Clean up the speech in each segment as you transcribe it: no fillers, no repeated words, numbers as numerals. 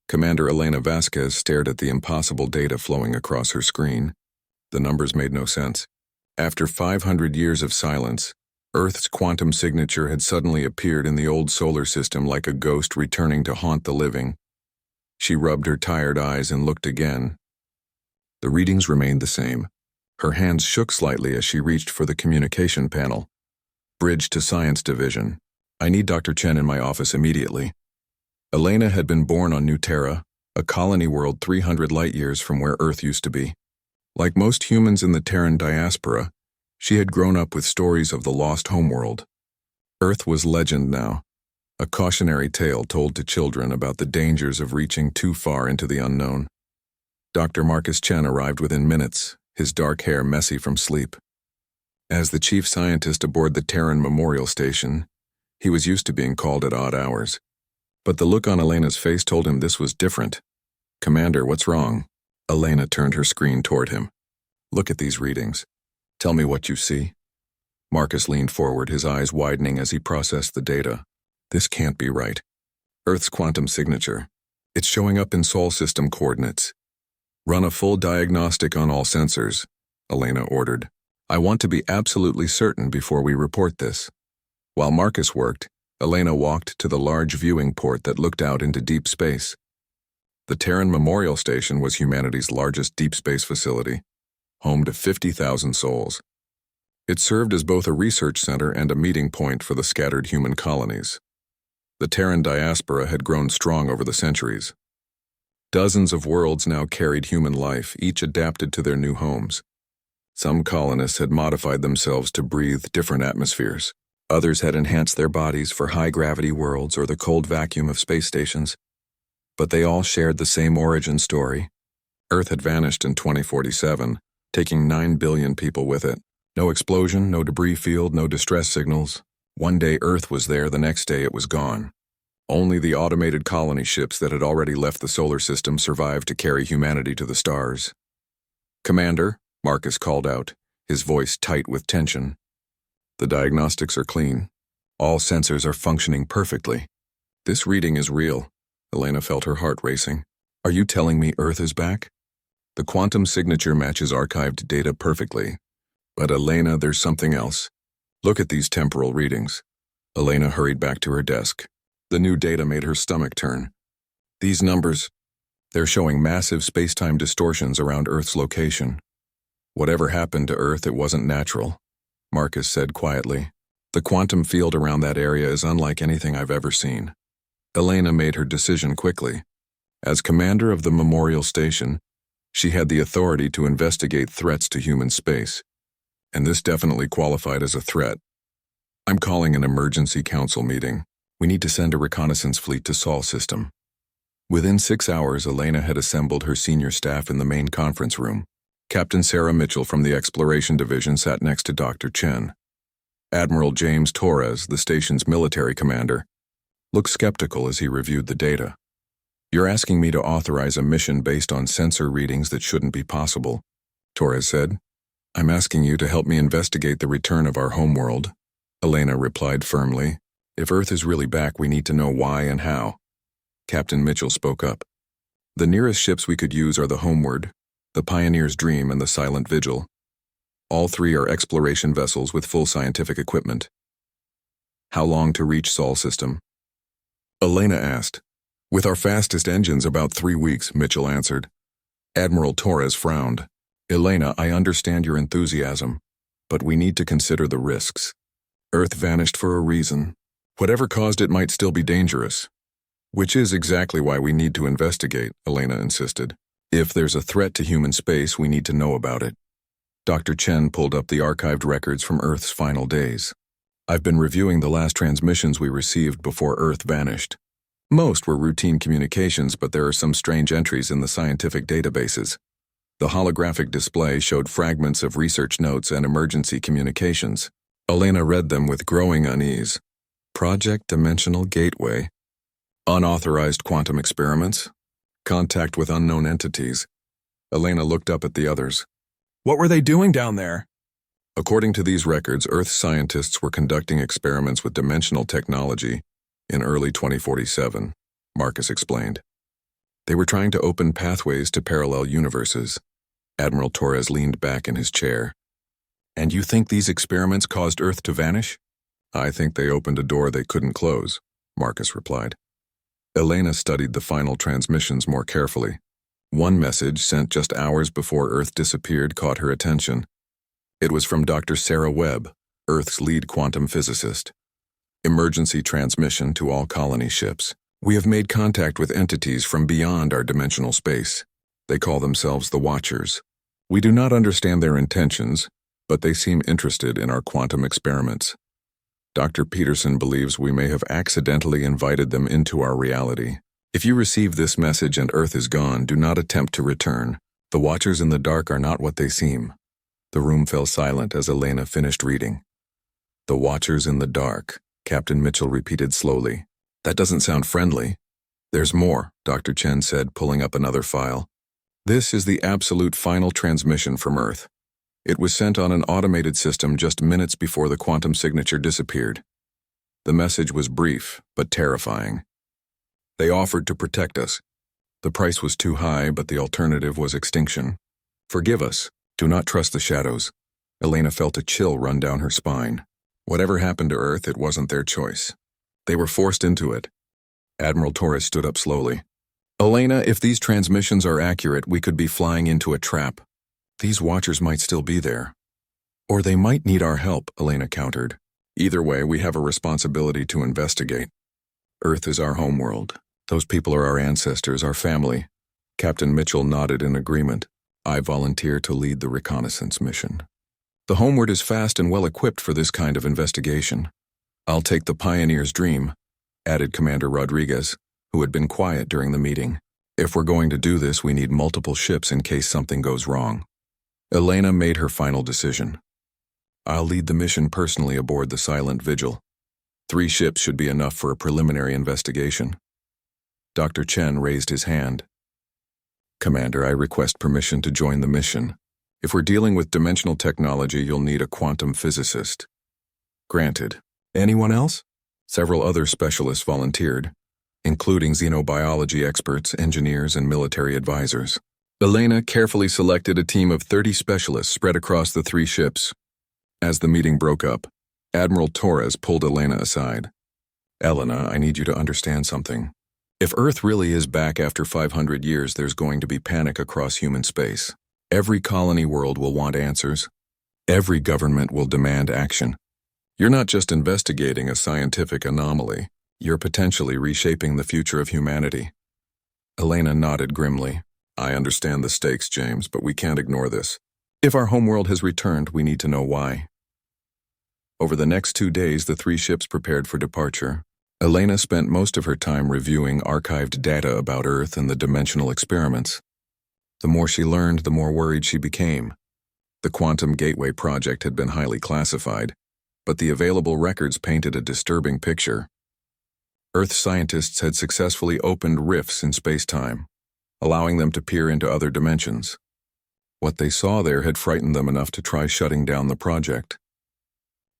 Commander Elena Vasquez stared at the impossible data flowing across her screen. The numbers made no sense. After 500 years of silence, Earth's quantum signature had suddenly appeared in the old solar system like a ghost returning to haunt the living. She rubbed her tired eyes and looked again. The readings remained the same. Her hands shook slightly as she reached for the communication panel. Bridge to Science Division. I need Dr. Chen in my office immediately. Elena had been born on New Terra, a colony world 300 light-years from where Earth used to be. Like most humans in the Terran diaspora, she had grown up with stories of the lost homeworld. Earth was legend now, a cautionary tale told to children about the dangers of reaching too far into the unknown. Dr. Marcus Chen arrived within minutes, his dark hair messy from sleep. As the chief scientist aboard the Terran Memorial Station, he was used to being called at odd hours. But the look on Elena's face told him this was different. "Commander, what's wrong?" Elena turned her screen toward him. "Look at these readings. Tell me what you see." Marcus leaned forward, his eyes widening as he processed the data. "This can't be right. Earth's quantum signature. It's showing up in Sol system coordinates. Run a full diagnostic on all sensors," Elena ordered. "I want to be absolutely certain before we report this." While Marcus worked, Elena walked to the large viewing port that looked out into deep space. The Terran Memorial Station was humanity's largest deep space facility, home to 50,000 souls. It served as both a research center and a meeting point for the scattered human colonies. The Terran diaspora had grown strong over the centuries. Dozens of worlds now carried human life, each adapted to their new homes. Some colonists had modified themselves to breathe different atmospheres. Others had enhanced their bodies for high-gravity worlds or the cold vacuum of space stations. But they all shared the same origin story. Earth had vanished in 2047, taking 9 billion people with it. No explosion, no debris field, no distress signals. One day Earth was there, the next day it was gone. Only the automated colony ships that had already left the solar system survived to carry humanity to the stars. "Commander," Marcus called out, his voice tight with tension. "The diagnostics are clean. All sensors are functioning perfectly. This reading is real." Elena felt her heart racing. "Are you telling me Earth is back?" "The quantum signature matches archived data perfectly. But Elena, there's something else. Look at these temporal readings." Elena hurried back to her desk. The new data made her stomach turn. "These numbers, they're showing massive space-time distortions around Earth's location. Whatever happened to Earth, it wasn't natural," Marcus said quietly. "The quantum field around that area is unlike anything I've ever seen." Elena made her decision quickly. As commander of the Memorial Station, she had the authority to investigate threats to human space, and this definitely qualified as a threat. "I'm calling an emergency council meeting. We need to send a reconnaissance fleet to Sol system." Within 6 hours, Elena had assembled her senior staff in the main conference room. Captain Sarah Mitchell from the Exploration Division sat next to Dr. Chen. Admiral James Torres, the station's military commander, looked skeptical as he reviewed the data. "You're asking me to authorize a mission based on sensor readings that shouldn't be possible," Torres said. "I'm asking you to help me investigate the return of our homeworld," Elena replied firmly. "If Earth is really back, we need to know why and how." Captain Mitchell spoke up. "The nearest ships we could use are the Homeward, the Pioneer's Dream, and the Silent Vigil. All three are exploration vessels with full scientific equipment." "How long to reach Sol system?" Elena asked. "With our fastest engines, about 3 weeks," Mitchell answered. Admiral Torres frowned. "Elena, I understand your enthusiasm, but we need to consider the risks. Earth vanished for a reason. Whatever caused it might still be dangerous." "Which is exactly why we need to investigate," Elena insisted. "If there's a threat to human space, we need to know about it." Dr. Chen pulled up the archived records from Earth's final days. "I've been reviewing the last transmissions we received before Earth vanished. Most were routine communications, but there are some strange entries in the scientific databases. The holographic display showed fragments of research notes and emergency communications." Elena read them with growing unease. "Project Dimensional Gateway. Unauthorized quantum experiments. Contact with unknown entities." Elena looked up at the others. "What were they doing down there?" "According to these records, Earth scientists were conducting experiments with dimensional technology in early 2047, Marcus explained. They were trying to open pathways to parallel universes. Admiral Torres leaned back in his chair. And you think these experiments caused Earth to vanish? I think they opened a door they couldn't close, Marcus replied. Elena studied the final transmissions more carefully. One message, sent just hours before Earth disappeared, caught her attention. It was from Dr. Sarah Webb, Earth's lead quantum physicist. Emergency transmission to all colony ships. We have made contact with entities from beyond our dimensional space. They call themselves the Watchers. We do not understand their intentions, but they seem interested in our quantum experiments. Dr. Peterson believes we may have accidentally invited them into our reality. If you receive this message and Earth is gone, do not attempt to return. The Watchers in the dark are not what they seem. The room fell silent as Elena finished reading. The Watchers in the dark, Captain Mitchell repeated slowly. That doesn't sound friendly. There's more, Dr. Chen said, pulling up another file. This is the absolute final transmission from Earth. It was sent on an automated system just minutes before the quantum signature disappeared. The message was brief, but terrifying. They offered to protect us. The price was too high, but the alternative was extinction. Forgive us. Do not trust the shadows. Elena felt a chill run down her spine. Whatever happened to Earth, it wasn't their choice. They were forced into it. Admiral Torres stood up slowly. Elena, if these transmissions are accurate, we could be flying into a trap. These Watchers might still be there. Or they might need our help, Elena countered. Either way, we have a responsibility to investigate. Earth is our homeworld. Those people are our ancestors, our family. Captain Mitchell nodded in agreement. I volunteer to lead the reconnaissance mission. The homeworld is fast and well-equipped for this kind of investigation. I'll take the Pioneer's dream, added Commander Rodriguez, who had been quiet during the meeting. If we're going to do this, we need multiple ships in case something goes wrong. Elena made her final decision. I'll lead the mission personally aboard the Silent Vigil. 3 ships should be enough for a preliminary investigation. Dr. Chen raised his hand. Commander, I request permission to join the mission. If we're dealing with dimensional technology, you'll need a quantum physicist. Granted. Anyone else? Several other specialists volunteered, including xenobiology experts, engineers, and military advisors. Elena carefully selected a team of 30 specialists spread across the 3 ships. As the meeting broke up, Admiral Torres pulled Elena aside. Elena, I need you to understand something. If Earth really is back after 500 years, there's going to be panic across human space. Every colony world will want answers. Every government will demand action. You're not just investigating a scientific anomaly. You're potentially reshaping the future of humanity. Elena nodded grimly. I understand the stakes, James, but we can't ignore this. If our homeworld has returned, we need to know why. Over the next 2 days, the 3 ships prepared for departure. Elena spent most of her time reviewing archived data about Earth and the dimensional experiments. The more she learned, the more worried she became. The Quantum Gateway project had been highly classified, but the available records painted a disturbing picture. Earth scientists had successfully opened rifts in space-time, allowing them to peer into other dimensions. What they saw there had frightened them enough to try shutting down the project.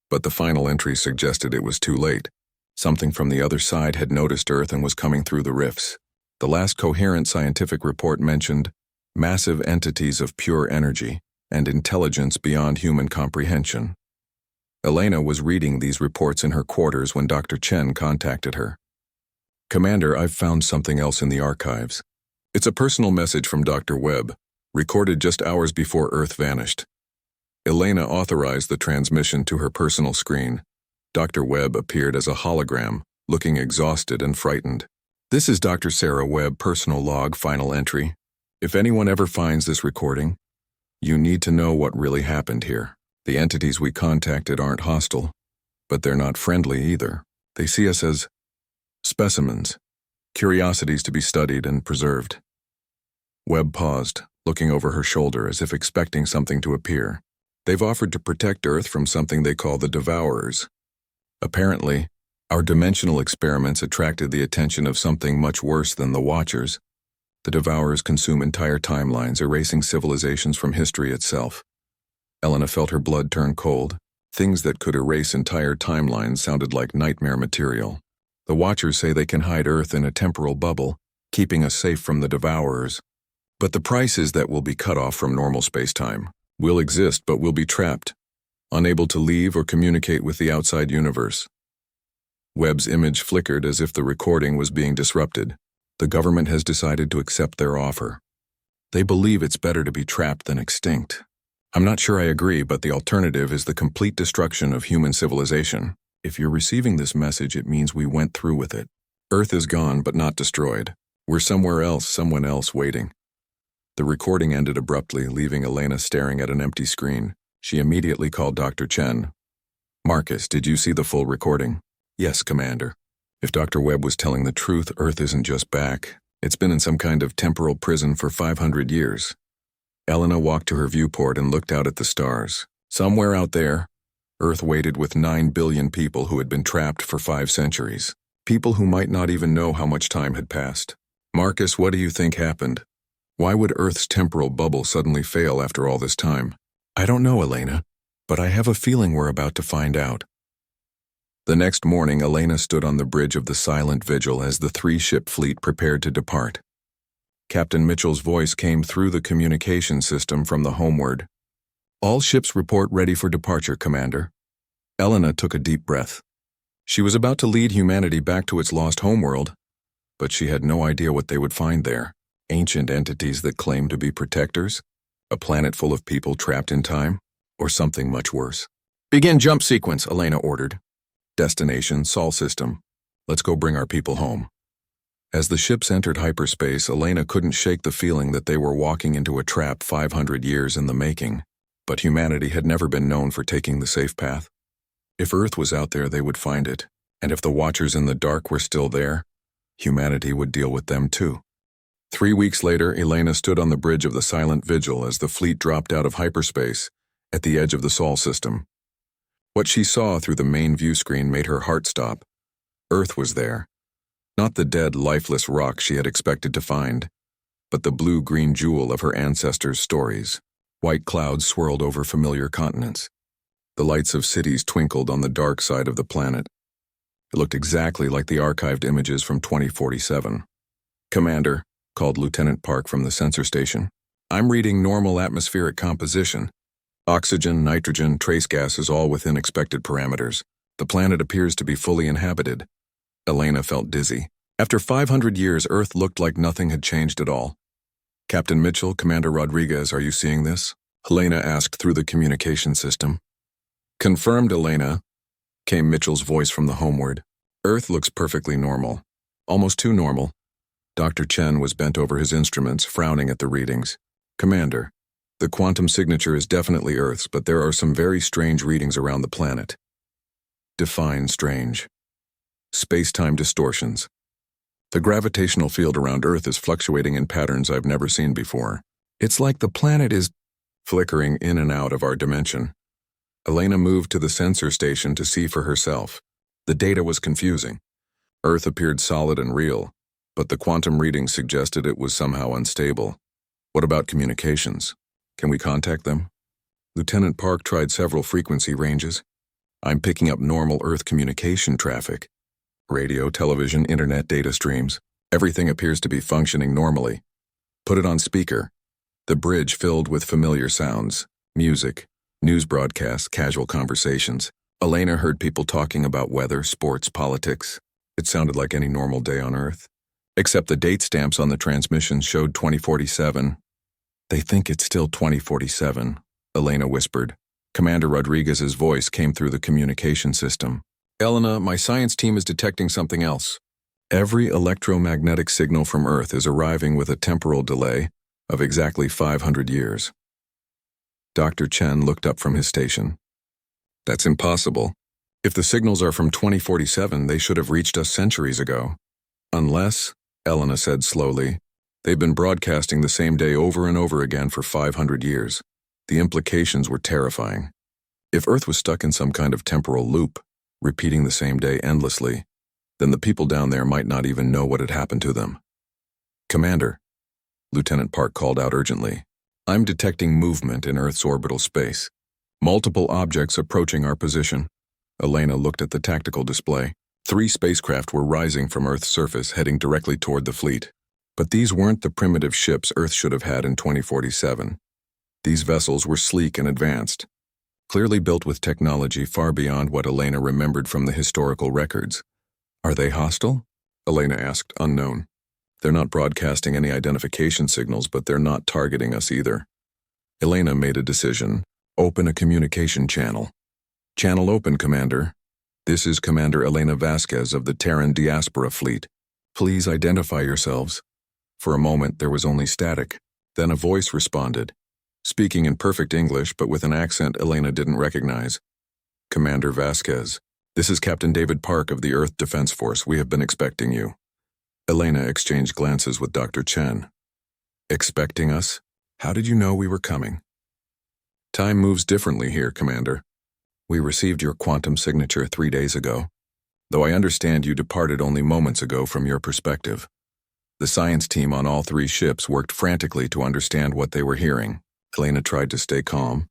But the final entry suggested it was too late. Something from the other side had noticed Earth and was coming through the rifts. The last coherent scientific report mentioned massive entities of pure energy and intelligence beyond human comprehension. Elena was reading these reports in her quarters when Dr. Chen contacted her. Commander, I've found something else in the archives. It's a personal message from Dr. Webb, recorded just hours before Earth vanished. Elena authorized the transmission to her personal screen. Dr. Webb appeared as a hologram, looking exhausted and frightened. This is Dr. Sarah Webb personal log final entry. If anyone ever finds this recording, you need to know what really happened here. The entities we contacted aren't hostile, but they're not friendly either. They see us as specimens, curiosities to be studied and preserved. Webb paused, looking over her shoulder as if expecting something to appear. They've offered to protect Earth from something they call the Devourers. Apparently, our dimensional experiments attracted the attention of something much worse than the Watchers. The Devourers consume entire timelines, erasing civilizations from history itself. Elena felt her blood turn cold. Things that could erase entire timelines sounded like nightmare material. The Watchers say they can hide Earth in a temporal bubble, keeping us safe from the devourers. But the price is that we'll be cut off from normal space-time. We'll exist, but we'll be trapped, unable to leave or communicate with the outside universe. Webb's image flickered as if the recording was being disrupted. The government has decided to accept their offer. They believe it's better to be trapped than extinct. I'm not sure I agree, but the alternative is the complete destruction of human civilization. If you're receiving this message, it means we went through with it. Earth is gone, but not destroyed. We're somewhere else, someone else waiting. The recording ended abruptly, leaving Elena staring at an empty screen. She immediately called Dr. Chen. Marcus, did you see the full recording? Yes, Commander. If Dr. Webb was telling the truth, Earth isn't just back. It's been in some kind of temporal prison for 500 years. Elena walked to her viewport and looked out at the stars. Somewhere out there, Earth waited with 9 billion people who had been trapped for 5 centuries. People who might not even know how much time had passed. Marcus, what do you think happened? Why would Earth's temporal bubble suddenly fail after all this time? I don't know, Elena, but I have a feeling we're about to find out. The next morning, Elena stood on the bridge of the silent vigil as the 3-ship fleet prepared to depart. Captain Mitchell's voice came through the communication system from the homeward. All ships report ready for departure, Commander. Elena took a deep breath. She was about to lead humanity back to its lost homeworld, but she had no idea what they would find there. Ancient entities that claimed to be protectors? A planet full of people trapped in time? Or something much worse? Begin jump sequence, Elena ordered. Destination, Sol system. Let's go bring our people home. As the ships entered hyperspace, Elena couldn't shake the feeling that they were walking into a trap 500 years in the making. But humanity had never been known for taking the safe path. If Earth was out there, they would find it. And if the Watchers in the dark were still there, humanity would deal with them too. 3 weeks later, Elena stood on the bridge of the silent vigil as the fleet dropped out of hyperspace at the edge of the Sol system. What she saw through the main view screen made her heart stop. Earth was there. Not the dead, lifeless rock she had expected to find, but the blue-green jewel of her ancestors' stories. White clouds swirled over familiar continents. The lights of cities twinkled on the dark side of the planet. It looked exactly like the archived images from 2047. Commander, called Lieutenant Park from the sensor station. I'm reading normal atmospheric composition. Oxygen, nitrogen, trace gases all within expected parameters. The planet appears to be fully inhabited. Elena felt dizzy. After 500 years, Earth looked like nothing had changed at all. Captain Mitchell, Commander Rodriguez, are you seeing this? Elena asked through the communication system. Confirmed, Elena, came Mitchell's voice from the homeward. Earth looks perfectly normal. Almost too normal. Dr. Chen was bent over his instruments, frowning at the readings. Commander, the quantum signature is definitely Earth's, but there are some very strange readings around the planet. Define strange. Space-time distortions. The gravitational field around Earth is fluctuating in patterns I've never seen before. It's like the planet is flickering in and out of our dimension. Elena moved to the sensor station to see for herself. The data was confusing. Earth appeared solid and real, but the quantum readings suggested it was somehow unstable. What about communications? Can we contact them? Lieutenant Park tried several frequency ranges. I'm picking up normal Earth communication traffic. Radio, television, internet data streams. Everything appears to be functioning normally. Put it on speaker. The bridge filled with familiar sounds. Music, news broadcasts, casual conversations. Elena heard people talking about weather, sports, politics. It sounded like any normal day on Earth. Except the date stamps on the transmission showed 2047. They think it's still 2047, Elena whispered. Commander Rodriguez's voice came through the communication system. Elena, my science team is detecting something else. Every electromagnetic signal from Earth is arriving with a temporal delay of exactly 500 years. Dr. Chen looked up from his station. That's impossible. If the signals are from 2047, they should have reached us centuries ago. Unless, Elena said slowly, they've been broadcasting the same day over and over again for 500 years. The implications were terrifying. If Earth was stuck in some kind of temporal loop, repeating the same day endlessly, then the people down there might not even know what had happened to them. Commander, Lieutenant Park called out urgently, I'm detecting movement in Earth's orbital space. Multiple objects approaching our position. Elena looked at the tactical display. 3 spacecraft were rising from Earth's surface, heading directly toward the fleet. But these weren't the primitive ships Earth should have had in 2047. These vessels were sleek and advanced, clearly built with technology far beyond what Elena remembered from the historical records. Are they hostile? Elena asked, unknown. They're not broadcasting any identification signals, but they're not targeting us either. Elena made a decision. Open a communication channel. Channel open, Commander. This is Commander Elena Vasquez of the Terran Diaspora Fleet. Please identify yourselves. For a moment, there was only static. Then a voice responded, speaking in perfect English but with an accent Elena didn't recognize. Commander Vasquez, this is Captain David Park of the Earth Defense Force. We have been expecting you. Elena exchanged glances with Dr. Chen. Expecting us? How did you know we were coming? Time moves differently here, Commander. We received your quantum signature 3 days ago, though I understand you departed only moments ago from your perspective. The science team on all 3 ships worked frantically to understand what they were hearing. Elena tried to stay calm.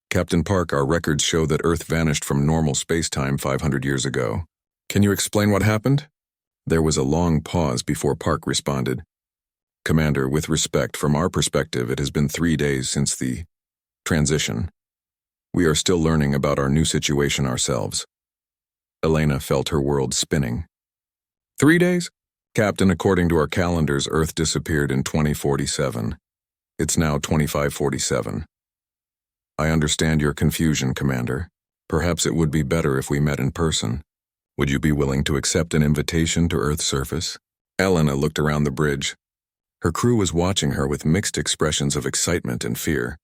Captain Park, our records show that Earth vanished from normal space-time 500 years ago. Can you explain what happened? There was a long pause before Park responded. Commander, with respect, from our perspective, it has been 3 days since the transition. We are still learning about our new situation ourselves. Elena felt her world spinning. 3 days? Captain, according to our calendars, Earth disappeared in 2047. It's now 2547. I understand your confusion, Commander. Perhaps it would be better if we met in person. Would you be willing to accept an invitation to Earth's surface? Elena looked around the bridge. Her crew was watching her with mixed expressions of excitement and fear.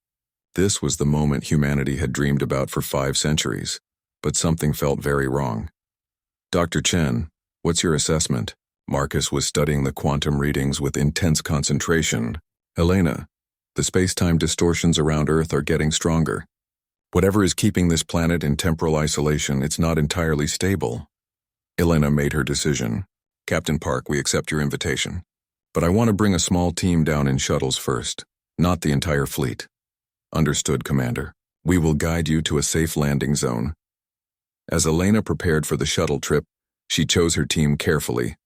This was the moment humanity had dreamed about for 5 centuries, but something felt very wrong. Dr. Chen, what's your assessment? Marcus was studying the quantum readings with intense concentration. Elena, the space-time distortions around Earth are getting stronger. Whatever is keeping this planet in temporal isolation, it's not entirely stable. Elena made her decision. Captain Park, we accept your invitation. But I want to bring a small team down in shuttles first, not the entire fleet. Understood, Commander. We will guide you to a safe landing zone. As Elena prepared for the shuttle trip, she chose her team carefully.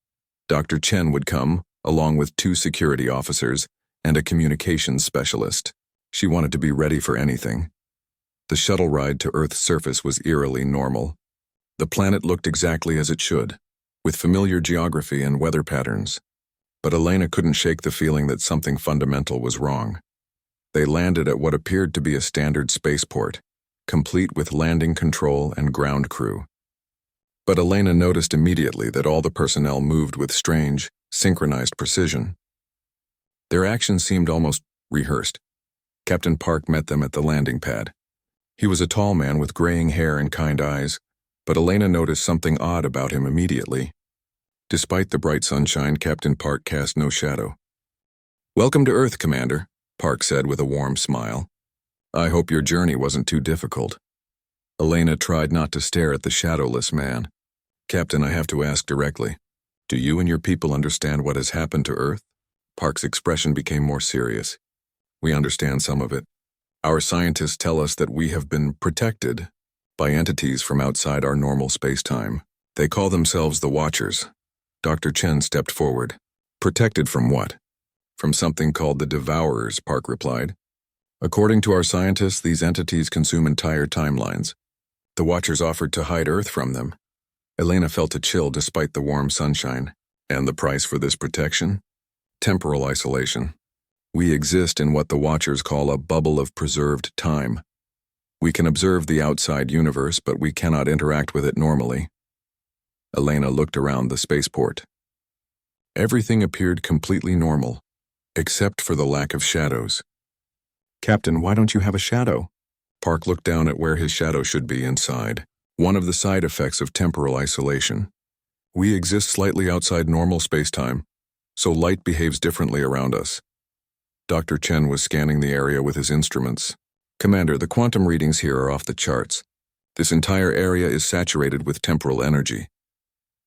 Dr. Chen would come, along with 2 security officers and a communications specialist. She wanted to be ready for anything. The shuttle ride to Earth's surface was eerily normal. The planet looked exactly as it should, with familiar geography and weather patterns. But Elena couldn't shake the feeling that something fundamental was wrong. They landed at what appeared to be a standard spaceport, complete with landing control and ground crew. But Elena noticed immediately that all the personnel moved with strange, synchronized precision. Their actions seemed almost rehearsed. Captain Park met them at the landing pad. He was a tall man with graying hair and kind eyes, but Elena noticed something odd about him immediately. Despite the bright sunshine, Captain Park cast no shadow. Welcome to Earth, Commander, Park said with a warm smile. I hope your journey wasn't too difficult. Elena tried not to stare at the shadowless man. Captain, I have to ask directly. Do you and your people understand what has happened to Earth? Park's expression became more serious. We understand some of it. Our scientists tell us that we have been protected by entities from outside our normal space-time. They call themselves the Watchers. Dr. Chen stepped forward. Protected from what? From something called the Devourers, Park replied. According to our scientists, these entities consume entire timelines. The Watchers offered to hide Earth from them. Elena felt a chill despite the warm sunshine. And the price for this protection? Temporal isolation. We exist in what the Watchers call a bubble of preserved time. We can observe the outside universe, but we cannot interact with it normally. Elena looked around the spaceport. Everything appeared completely normal, except for the lack of shadows. Captain, why don't you have a shadow? Park looked down at where his shadow should be and sighed. One of the side effects of temporal isolation. We exist slightly outside normal space-time, so light behaves differently around us. Dr. Chen was scanning the area with his instruments. Commander, the quantum readings here are off the charts. This entire area is saturated with temporal energy.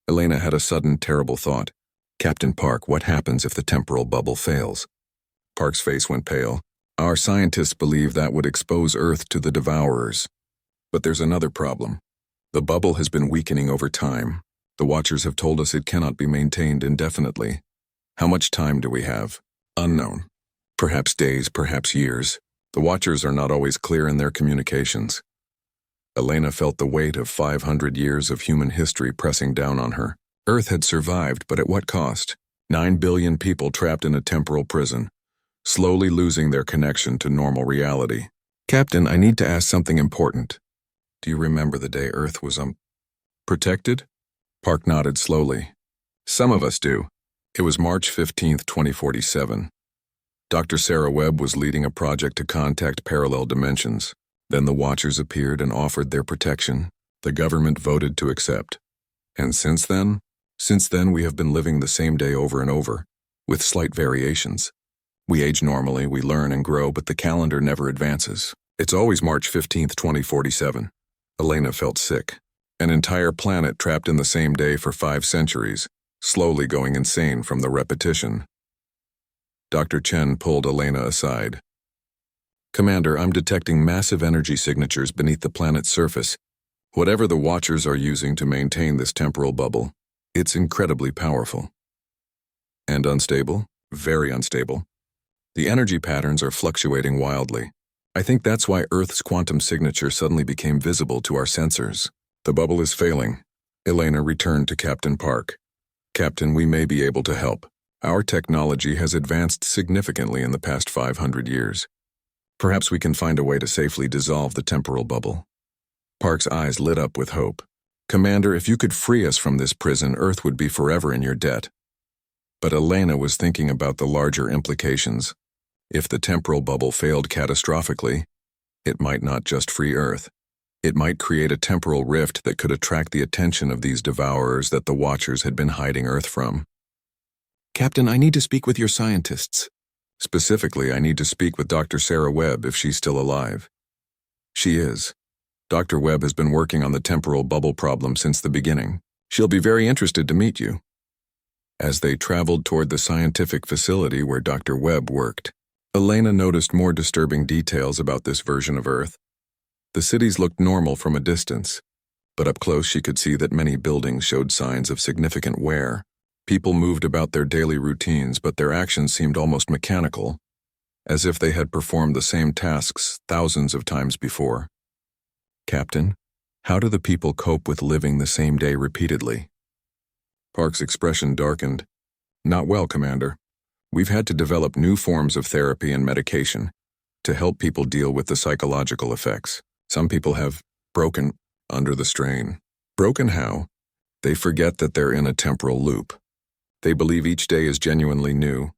Elena had a sudden, terrible thought. Captain Park, what happens if the temporal bubble fails? Park's face went pale. Our scientists believe that would expose Earth to the Devourers. But there's another problem. The bubble has been weakening over time. The Watchers have told us it cannot be maintained indefinitely. How much time do we have? Unknown. Perhaps days, perhaps years. The Watchers are not always clear in their communications. Elena felt the weight of 500 years of human history pressing down on her. Earth had survived, but at what cost? 9 billion people trapped in a temporal prison, slowly losing their connection to normal reality. Captain, I need to ask something important. Do you remember the day Earth was, protected? Park nodded slowly. Some of us do. It was March 15th, 2047. Dr. Sarah Webb was leading a project to contact parallel dimensions. Then the Watchers appeared and offered their protection. The government voted to accept. And since then we have been living the same day over and over, with slight variations. We age normally, we learn and grow, but the calendar never advances. It's always March 15th, 2047. Elena felt sick. An entire planet trapped in the same day for 5 centuries, slowly going insane from the repetition. Dr. Chen pulled Elena aside. Commander, I'm detecting massive energy signatures beneath the planet's surface. Whatever the Watchers are using to maintain this temporal bubble, it's incredibly powerful. And unstable? Very unstable. The energy patterns are fluctuating wildly. I think that's why Earth's quantum signature suddenly became visible to our sensors. The bubble is failing. Elena returned to Captain Park. Captain, we may be able to help. Our technology has advanced significantly in the past 500 years. Perhaps we can find a way to safely dissolve the temporal bubble. Park's eyes lit up with hope. Commander, if you could free us from this prison, Earth would be forever in your debt. But Elena was thinking about the larger implications. If the temporal bubble failed catastrophically, it might not just free Earth. It might create a temporal rift that could attract the attention of these devourers that the Watchers had been hiding Earth from. Captain, I need to speak with your scientists. Specifically, I need to speak with Dr. Sarah Webb if she's still alive. She is. Dr. Webb has been working on the temporal bubble problem since the beginning. She'll be very interested to meet you. As they traveled toward the scientific facility where Dr. Webb worked, Elena noticed more disturbing details about this version of Earth. The cities looked normal from a distance, but up close she could see that many buildings showed signs of significant wear. People moved about their daily routines, but their actions seemed almost mechanical, as if they had performed the same tasks thousands of times before. Captain, how do the people cope with living the same day repeatedly? Park's expression darkened. Not well, Commander. We've had to develop new forms of therapy and medication to help people deal with the psychological effects. Some people have broken under the strain. Broken how? They forget that they're in a temporal loop. They believe each day is genuinely new,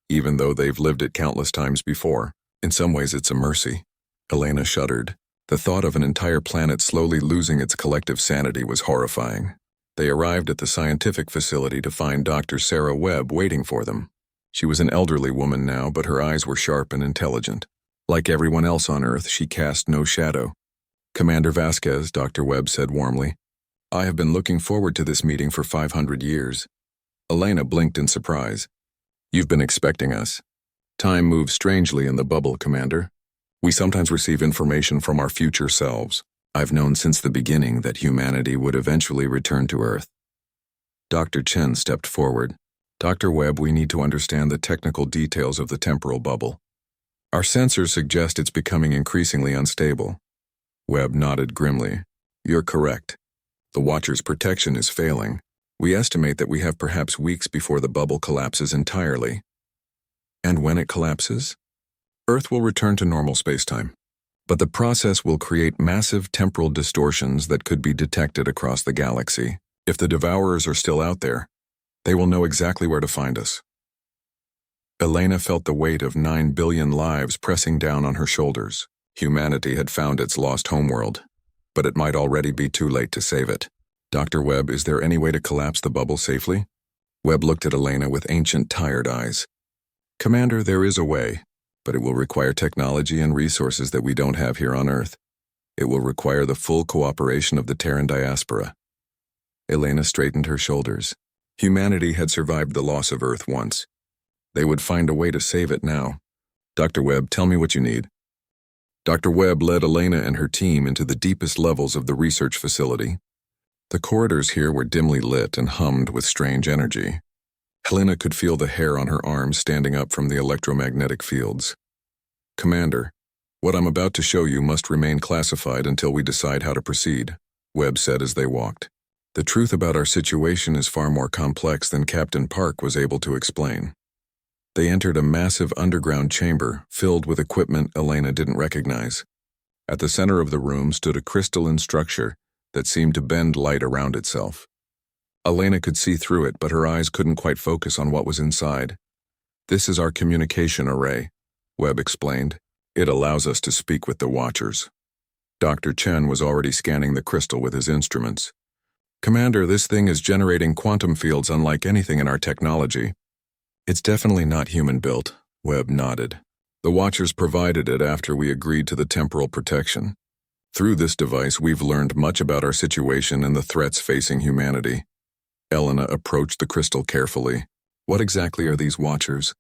even though they've lived it countless times before. In some ways, it's a mercy. Elena shuddered. The thought of an entire planet slowly losing its collective sanity was horrifying. They arrived at the scientific facility to find Dr. Sarah Webb waiting for them. She was an elderly woman now, but her eyes were sharp and intelligent. Like everyone else on Earth, she cast no shadow. Commander Vasquez, Dr. Webb said warmly, I have been looking forward to this meeting for 500 years. Elena blinked in surprise. You've been expecting us. Time moves strangely in the bubble, Commander. We sometimes receive information from our future selves. I've known since the beginning that humanity would eventually return to Earth. Dr. Chen stepped forward. Dr. Webb, we need to understand the technical details of the temporal bubble. Our sensors suggest it's becoming increasingly unstable. Webb nodded grimly. You're correct. The Watcher's protection is failing. We estimate that we have perhaps weeks before the bubble collapses entirely. And when it collapses, Earth will return to normal spacetime. But the process will create massive temporal distortions that could be detected across the galaxy. If the Devourers are still out there, they will know exactly where to find us. Elena felt the weight of 9 billion lives pressing down on her shoulders. Humanity had found its lost homeworld, but it might already be too late to save it. Dr. Webb, is there any way to collapse the bubble safely? Webb looked at Elena with ancient, tired eyes. Commander, there is a way, but it will require technology and resources that we don't have here on Earth. It will require the full cooperation of the Terran diaspora. Elena straightened her shoulders. Humanity had survived the loss of Earth once. They would find a way to save it now. Dr. Webb, tell me what you need. Dr. Webb led Elena and her team into the deepest levels of the research facility. The corridors here were dimly lit and hummed with strange energy. Helena could feel the hair on her arms standing up from the electromagnetic fields. "Commander, what I'm about to show you must remain classified until we decide how to proceed," Webb said as they walked. "The truth about our situation is far more complex than Captain Park was able to explain." They entered a massive underground chamber filled with equipment Elena didn't recognize. At the center of the room stood a crystalline structure that seemed to bend light around itself. Elena could see through it, but her eyes couldn't quite focus on what was inside. "This is our communication array," Webb explained. "It allows us to speak with the Watchers." Dr. Chen was already scanning the crystal with his instruments. "Commander, this thing is generating quantum fields unlike anything in our technology." "It's definitely not human-built," Webb nodded. "The Watchers provided it after we agreed to the temporal protection. Through this device, we've learned much about our situation and the threats facing humanity." Elena approached the crystal carefully. "What exactly are these Watchers?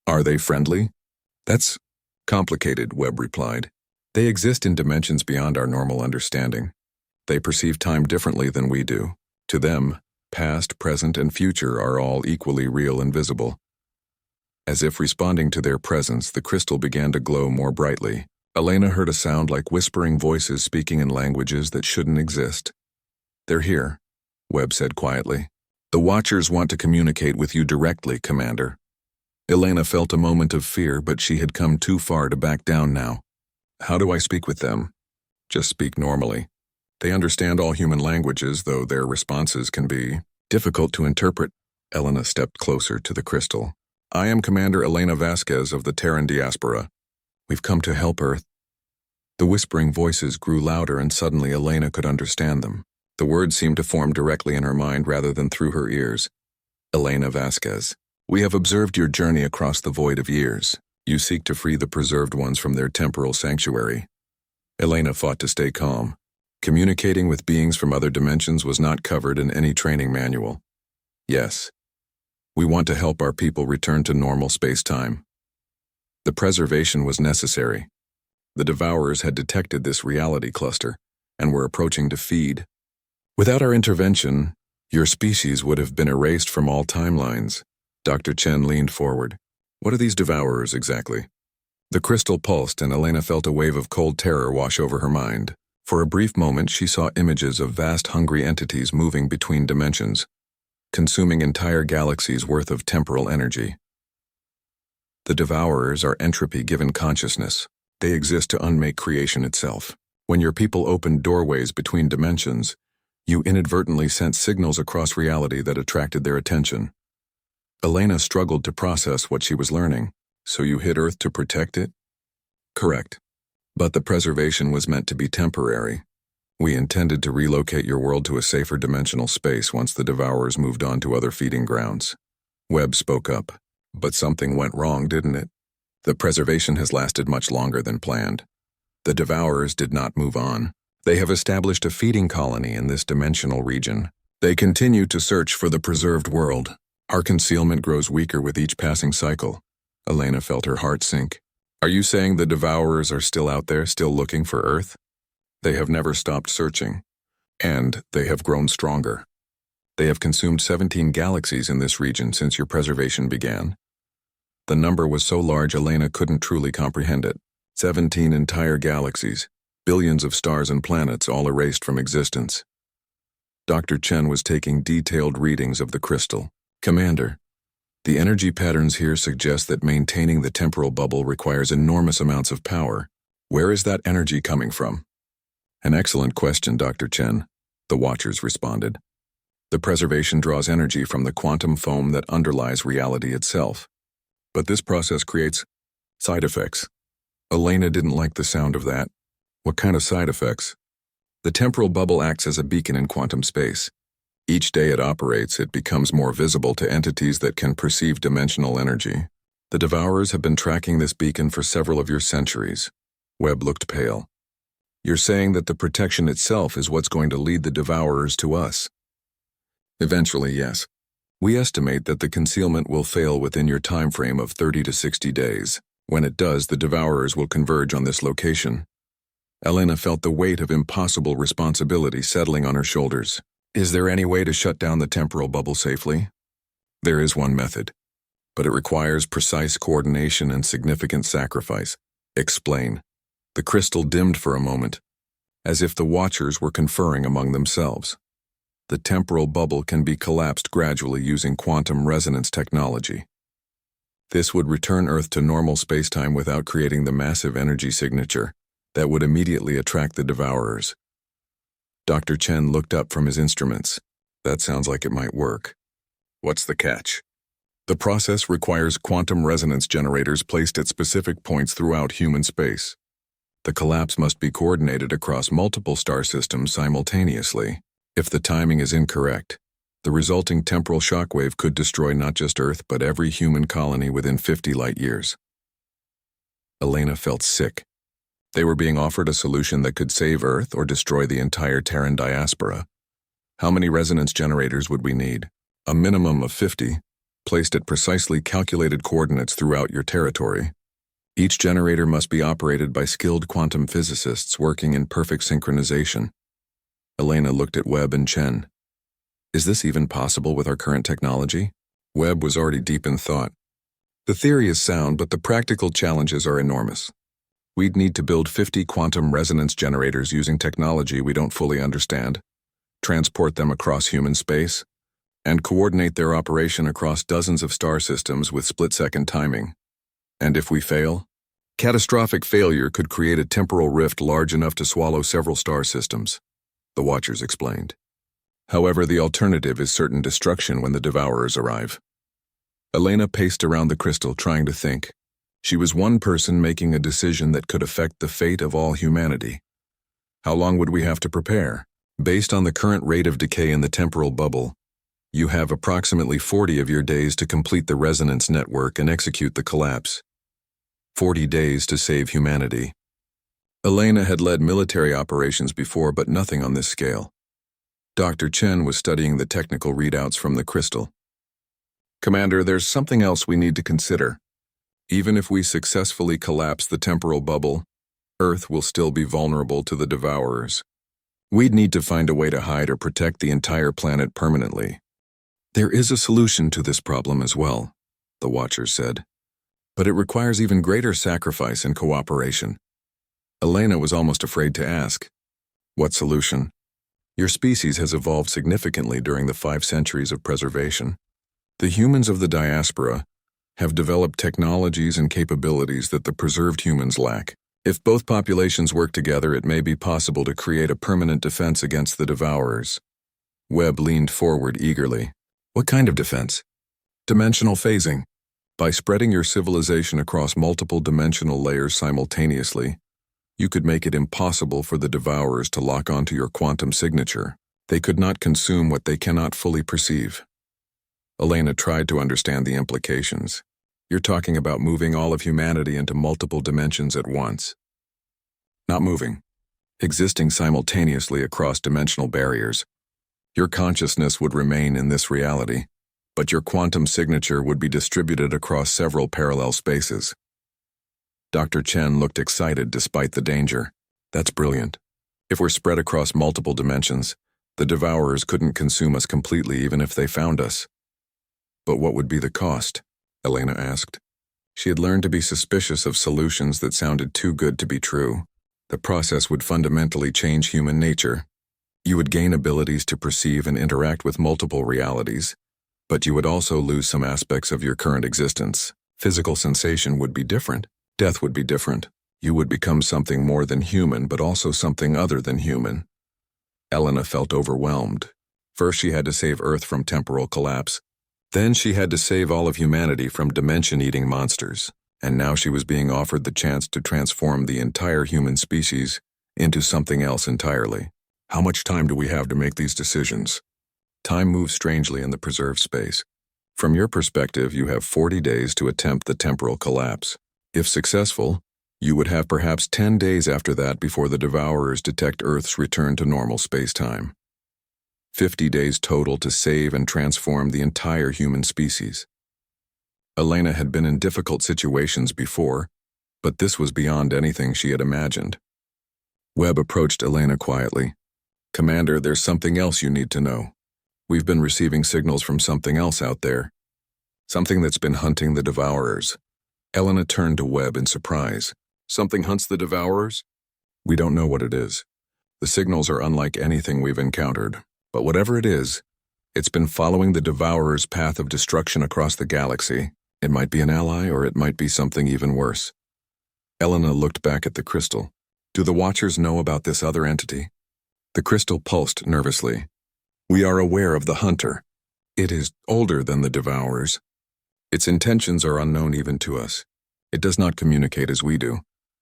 Are they friendly?" "That's complicated," Webb replied. "They exist in dimensions beyond our normal understanding. They perceive time differently than we do. To them, past, present, and future are all equally real and visible." As if responding to their presence, the crystal began to glow more brightly. Elena heard a sound like whispering voices speaking in languages that shouldn't exist. "They're here," Webb said quietly. "The Watchers want to communicate with you directly, Commander." Elena felt a moment of fear, but she had come too far to back down now. "How do I speak with them?" "Just speak normally. They understand all human languages, though their responses can be difficult to interpret." Elena stepped closer to the crystal. "I am Commander Elena Vasquez of the Terran diaspora. We've come to help Earth." The whispering voices grew louder, and suddenly Elena could understand them. The words seemed to form directly in her mind rather than through her ears. "Elena Vasquez, we have observed your journey across the void of years. You seek to free the preserved ones from their temporal sanctuary." Elena fought to stay calm. Communicating with beings from other dimensions was not covered in any training manual. "Yes. We want to help our people return to normal space-time. The preservation was necessary. The Devourers had detected this reality cluster and were approaching to feed. Without our intervention, your species would have been erased from all timelines." Dr. Chen leaned forward. "What are these Devourers exactly?" The crystal pulsed, and Elena felt a wave of cold terror wash over her mind. For a brief moment, she saw images of vast hungry entities moving between dimensions, consuming entire galaxies' worth of temporal energy. The Devourers are entropy given consciousness. They exist to unmake creation itself. When your people opened doorways between dimensions, you inadvertently sent signals across reality that attracted their attention. Elena struggled to process what she was learning. "So you hit Earth to protect it?" "Correct. But the preservation was meant to be temporary. We intended to relocate your world to a safer dimensional space once the Devourers moved on to other feeding grounds." Webb spoke up. "But something went wrong, didn't it? The preservation has lasted much longer than planned. The Devourers did not move on. They have established a feeding colony in this dimensional region. They continue to search for the preserved world. Our concealment grows weaker with each passing cycle." Elena felt her heart sink. "Are you saying the Devourers are still out there, still looking for Earth?" "They have never stopped searching. And they have grown stronger. They have consumed 17 galaxies in this region since your preservation began." The number was so large Elena couldn't truly comprehend it. 17 entire galaxies, billions of stars and planets all erased from existence. Dr. Chen was taking detailed readings of the crystal. "Commander, the energy patterns here suggest that maintaining the temporal bubble requires enormous amounts of power. Where is that energy coming from?" "An excellent question, Dr. Chen," the Watchers responded. "The preservation draws energy from the quantum foam that underlies reality itself. But this process creates side effects." Elena didn't like the sound of that. "What kind of side effects?" "The temporal bubble acts as a beacon in quantum space. Each day it operates, it becomes more visible to entities that can perceive dimensional energy. The Devourers have been tracking this beacon for several of your centuries." Webb looked pale. "You're saying that the protection itself is what's going to lead the Devourers to us?" "Eventually, yes. We estimate that the concealment will fail within your time frame of 30 to 60 days. When it does, the Devourers will converge on this location." Elena felt the weight of impossible responsibility settling on her shoulders. "Is there any way to shut down the temporal bubble safely?" There is one method, but it requires precise coordination and significant sacrifice. Explain. The crystal dimmed for a moment, as if the watchers were conferring among themselves. The temporal bubble can be collapsed gradually using quantum resonance technology. This would return Earth to normal spacetime without creating the massive energy signature that would immediately attract the devourers. Dr. Chen looked up from his instruments. That sounds like it might work. What's the catch? The process requires quantum resonance generators placed at specific points throughout human space. The collapse must be coordinated across multiple star systems simultaneously. If the timing is incorrect, the resulting temporal shockwave could destroy not just Earth but every human colony within 50 light years. Elena felt sick. They were being offered a solution that could save Earth or destroy the entire Terran diaspora. How many resonance generators would we need? A minimum of 50, placed at precisely calculated coordinates throughout your territory. Each generator must be operated by skilled quantum physicists working in perfect synchronization. Elena looked at Webb and Chen. Is this even possible with our current technology? Webb was already deep in thought. The theory is sound, but the practical challenges are enormous. We'd need to build 50 quantum resonance generators using technology we don't fully understand, transport them across human space, and coordinate their operation across dozens of star systems with split-second timing. And if we fail? Catastrophic failure could create a temporal rift large enough to swallow several star systems, the Watchers explained. However, the alternative is certain destruction when the Devourers arrive. Elena paced around the crystal trying to think. She was one person making a decision that could affect the fate of all humanity. How long would we have to prepare? Based on the current rate of decay in the temporal bubble, you have approximately 40 of your days to complete the resonance network and execute the collapse. 40 days to save humanity. Elena had led military operations before, but nothing on this scale. Dr. Chen was studying the technical readouts from the crystal. Commander, there's something else we need to consider. Even if we successfully collapse the temporal bubble, Earth will still be vulnerable to the Devourers. We'd need to find a way to hide or protect the entire planet permanently. There is a solution to this problem as well, the Watchers said. But it requires even greater sacrifice and cooperation. Elena was almost afraid to ask. What solution? Your species has evolved significantly during the 5 centuries of preservation. The humans of the diaspora have developed technologies and capabilities that the preserved humans lack. If both populations work together, it may be possible to create a permanent defense against the Devourers. Webb leaned forward eagerly. What kind of defense? Dimensional phasing. By spreading your civilization across multiple dimensional layers simultaneously, you could make it impossible for the Devourers to lock onto your quantum signature. They could not consume what they cannot fully perceive. Elena tried to understand the implications. You're talking about moving all of humanity into multiple dimensions at once. Not moving. Existing simultaneously across dimensional barriers. Your consciousness would remain in this reality, but your quantum signature would be distributed across several parallel spaces. Dr. Chen looked excited despite the danger. That's brilliant. If we're spread across multiple dimensions, the Devourers couldn't consume us completely even if they found us. But what would be the cost? Elena asked. She had learned to be suspicious of solutions that sounded too good to be true. The process would fundamentally change human nature. You would gain abilities to perceive and interact with multiple realities, but you would also lose some aspects of your current existence. Physical sensation would be different. Death would be different. You would become something more than human, but also something other than human. Elena felt overwhelmed. First, she had to save Earth from temporal collapse. Then she had to save all of humanity from dimension-eating monsters. And now she was being offered the chance to transform the entire human species into something else entirely. How much time do we have to make these decisions? Time moves strangely in the preserved space. From your perspective, you have 40 days to attempt the temporal collapse. If successful, you would have perhaps 10 days after that before the Devourers detect Earth's return to normal space-time. 50 days total to save and transform the entire human species. Elena had been in difficult situations before, but this was beyond anything she had imagined. Webb approached Elena quietly. Commander, there's something else you need to know. We've been receiving signals from something else out there. Something that's been hunting the Devourers. Elena turned to Webb in surprise. Something hunts the Devourers? We don't know what it is. The signals are unlike anything we've encountered, but whatever it is, it's been following the Devourer's path of destruction across the galaxy. It might be an ally, or it might be something even worse. Elena looked back at the crystal. Do the Watchers know about this other entity? The crystal pulsed nervously. We are aware of the hunter. It is older than the Devourers. Its intentions are unknown even to us. It does not communicate as we do.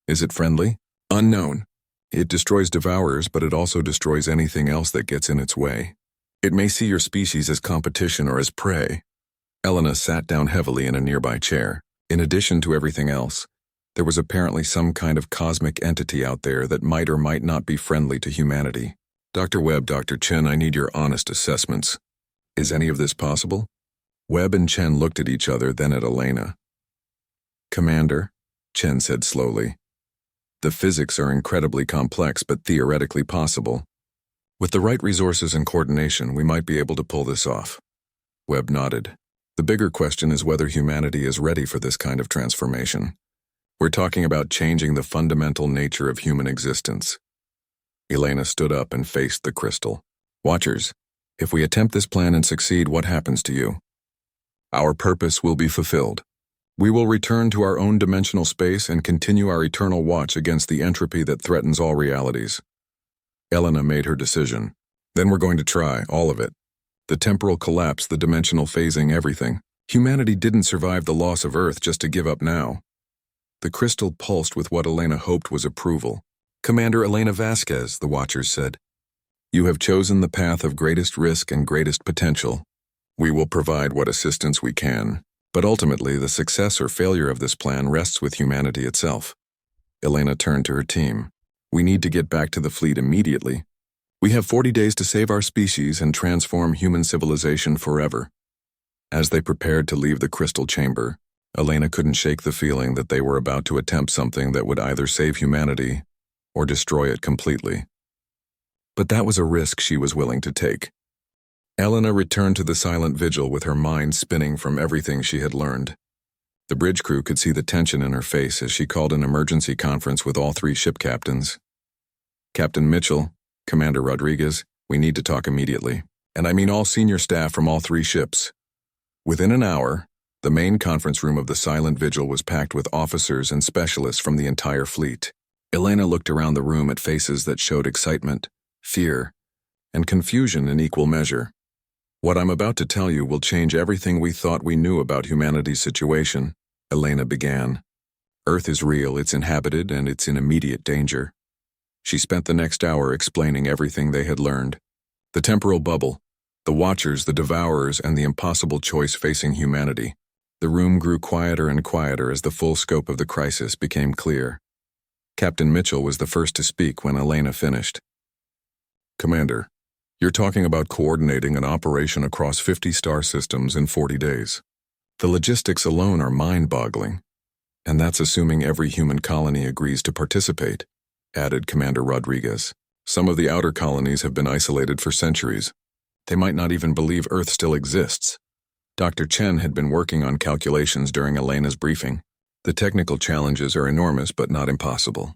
Is it friendly? Unknown. It destroys Devourers, but it also destroys anything else that gets in its way. It may see your species as competition or as prey. Elena sat down heavily in a nearby chair. In addition to everything else, there was apparently some kind of cosmic entity out there that might or might not be friendly to humanity. Dr. Webb, Dr. Chen, I need your honest assessments. Is any of this possible? Webb and Chen looked at each other, then at Elena. Commander, Chen said slowly. The physics are incredibly complex, but theoretically possible. With the right resources and coordination, we might be able to pull this off. Webb nodded. The bigger question is whether humanity is ready for this kind of transformation. We're talking about changing the fundamental nature of human existence. Elena stood up and faced the crystal. Watchers, if we attempt this plan and succeed, what happens to you? Our purpose will be fulfilled. We will return to our own dimensional space and continue our eternal watch against the entropy that threatens all realities. Elena made her decision. Then we're going to try, all of it. The temporal collapse, the dimensional phasing, everything. Humanity didn't survive the loss of Earth just to give up now. The crystal pulsed with what Elena hoped was approval. Commander Elena Vasquez, the Watchers said. You have chosen the path of greatest risk and greatest potential. We will provide what assistance we can, but ultimately the success or failure of this plan rests with humanity itself. Elena turned to her team. We need to get back to the fleet immediately. We have 40 days to save our species and transform human civilization forever. As they prepared to leave the crystal chamber, Elena couldn't shake the feeling that they were about to attempt something that would either save humanity or destroy it completely. But that was a risk she was willing to take. Elena returned to the silent vigil with her mind spinning from everything she had learned. The bridge crew could see the tension in her face as she called an emergency conference with all 3 ship captains. Captain Mitchell, Commander Rodriguez, we need to talk immediately. And I mean all senior staff from all 3 ships. Within an hour, the main conference room of the silent vigil was packed with officers and specialists from the entire fleet. Elena looked around the room at faces that showed excitement, fear, and confusion in equal measure. What I'm about to tell you will change everything we thought we knew about humanity's situation, Elena began. Earth is real, it's inhabited, and it's in immediate danger. She spent the next hour explaining everything they had learned. The temporal bubble, the Watchers, the Devourers, and the impossible choice facing humanity. The room grew quieter and quieter as the full scope of the crisis became clear. Captain Mitchell was the first to speak when Elena finished. Commander, you're talking about coordinating an operation across 50 star systems in 40 days. The logistics alone are mind-boggling. And that's assuming every human colony agrees to participate, added Commander Rodriguez. Some of the outer colonies have been isolated for centuries. They might not even believe Earth still exists. Dr. Chen had been working on calculations during Elena's briefing. The technical challenges are enormous but not impossible.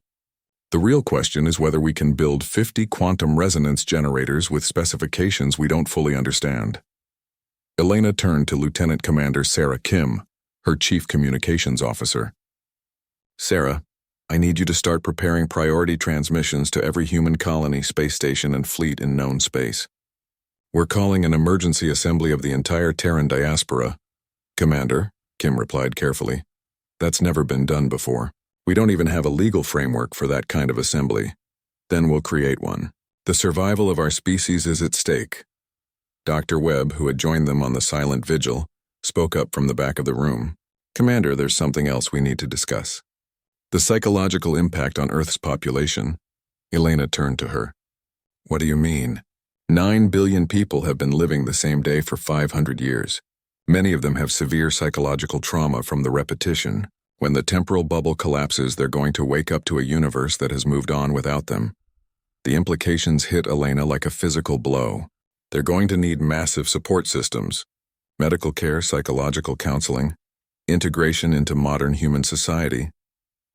The real question is whether we can build 50 quantum resonance generators with specifications we don't fully understand. Elena turned to Lieutenant Commander Sarah Kim, her Chief Communications Officer. Sarah, I need you to start preparing priority transmissions to every human colony, space station, and fleet in known space. We're calling an emergency assembly of the entire Terran diaspora. Commander, Kim replied carefully. That's never been done before. We don't even have a legal framework for that kind of assembly. Then we'll create one. The survival of our species is at stake. Dr. Webb, who had joined them on the silent vigil, spoke up from the back of the room. Commander, there's something else we need to discuss. The psychological impact on Earth's population. Elena turned to her. What do you mean? 9 billion people have been living the same day for 500 years. Many of them have severe psychological trauma from the repetition. When the temporal bubble collapses, they're going to wake up to a universe that has moved on without them. The implications hit Elena like a physical blow. They're going to need massive support systems. medical care, psychological counseling, integration into modern human society.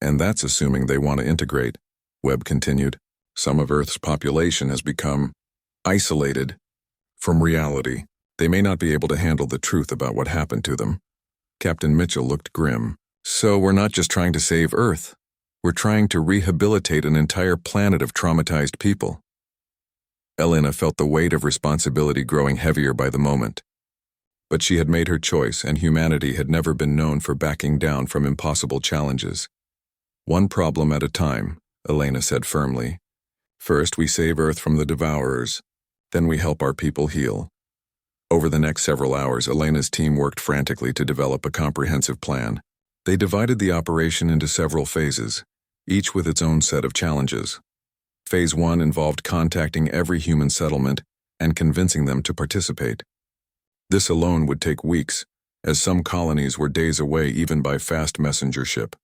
And that's assuming they want to integrate, Webb continued. Some of Earth's population has become isolated from reality. They may not be able to handle the truth about what happened to them. Captain Mitchell looked grim. So we're not just trying to save Earth. We're trying to rehabilitate an entire planet of traumatized people. Elena felt the weight of responsibility growing heavier by the moment. But she had made her choice, and humanity had never been known for backing down from impossible challenges. One problem at a time, Elena said firmly. First, we save Earth from the devourers. Then we help our people heal. Over the next several hours, Elena's team worked frantically to develop a comprehensive plan. They divided the operation into several phases, each with its own set of challenges. Phase 1 involved contacting every human settlement and convincing them to participate. This alone would take weeks, as some colonies were days away even by fast messenger ship.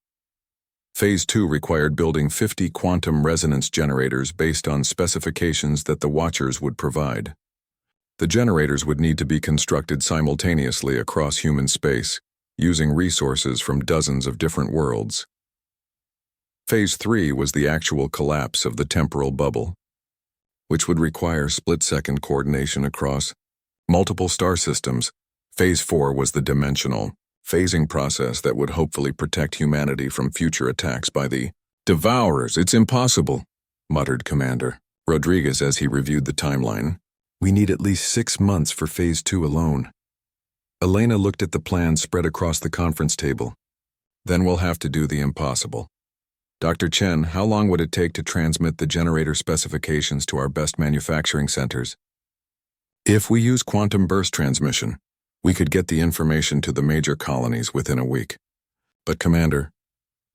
Phase 2 required building 50 quantum resonance generators based on specifications that the Watchers would provide. The generators would need to be constructed simultaneously across human space, using resources from dozens of different worlds. Phase 3 was the actual collapse of the temporal bubble, which would require split-second coordination across multiple star systems. Phase 4 was the dimensional phasing process that would hopefully protect humanity from future attacks by the devourers. It's impossible, muttered Commander Rodriguez as he reviewed the timeline. We need at least 6 months for Phase 2 alone. Elena looked at the plans spread across the conference table. Then we'll have to do the impossible. Dr. Chen, how long would it take to transmit the generator specifications to our best manufacturing centers? If we use quantum burst transmission, we could get the information to the major colonies within a week. But Commander,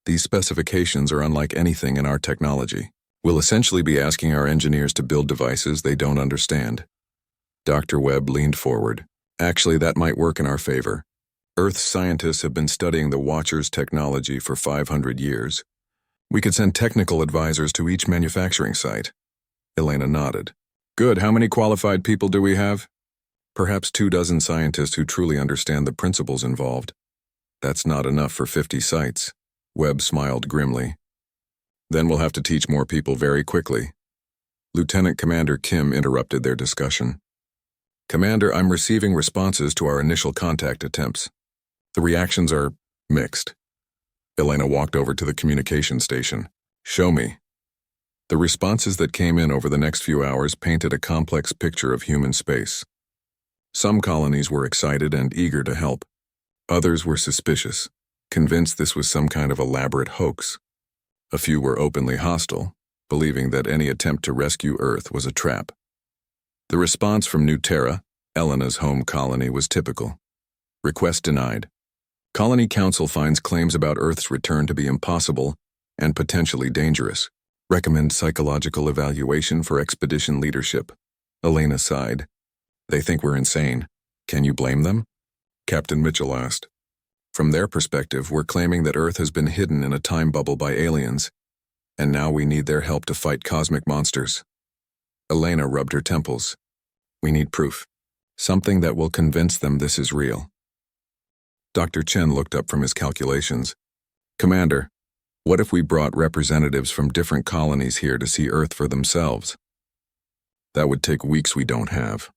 these specifications are unlike anything in our technology. We'll essentially be asking our engineers to build devices they don't understand. Dr. Webb leaned forward. Actually, that might work in our favor. Earth's scientists have been studying the Watchers' technology for 500 years. We could send technical advisors to each manufacturing site. Elena nodded. Good, how many qualified people do we have? Perhaps 24 scientists who truly understand the principles involved. That's not enough for 50 sites. Webb smiled grimly. Then we'll have to teach more people very quickly. Lieutenant Commander Kim interrupted their discussion. Commander, I'm receiving responses to our initial contact attempts. The reactions are mixed. Elena walked over to the communication station. Show me. The responses that came in over the next few hours painted a complex picture of human space. Some colonies were excited and eager to help. Others were suspicious, convinced this was some kind of elaborate hoax. A few were openly hostile, believing that any attempt to rescue Earth was a trap. The response from New Terra, Elena's home colony, was typical. Request denied. Colony Council finds claims about Earth's return to be impossible and potentially dangerous. Recommend psychological evaluation for expedition leadership. Elena sighed. They think we're insane. Can you blame them? Captain Mitchell asked. From their perspective, we're claiming that Earth has been hidden in a time bubble by aliens, and now we need their help to fight cosmic monsters. Elena rubbed her temples. We need proof. Something that will convince them this is real. Dr. Chen looked up from his calculations. Commander, what if we brought representatives from different colonies here to see Earth for themselves? That would take weeks we don't have.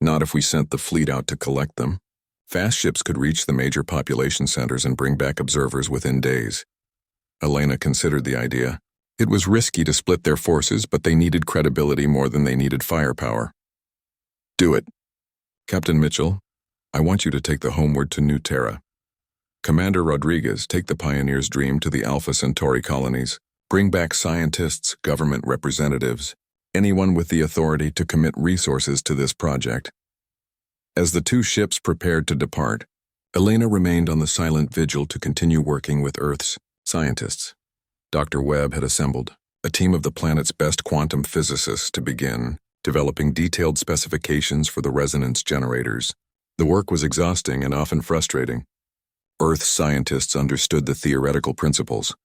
Not if we sent the fleet out to collect them. Fast ships could reach the major population centers and bring back observers within days. Elena considered the idea. It was risky to split their forces, but they needed credibility more than they needed firepower. Do it. Captain Mitchell, I want you to take the Homeward to New Terra. Commander Rodriguez, take the Pioneer's Dream to the Alpha Centauri colonies. Bring back scientists, government representatives, anyone with the authority to commit resources to this project. As the two ships prepared to depart, Elena remained on the silent vigil to continue working with Earth's scientists. Dr. Webb had assembled a team of the planet's best quantum physicists to begin developing detailed specifications for the resonance generators. The work was exhausting and often frustrating. Earth's scientists understood the theoretical principles,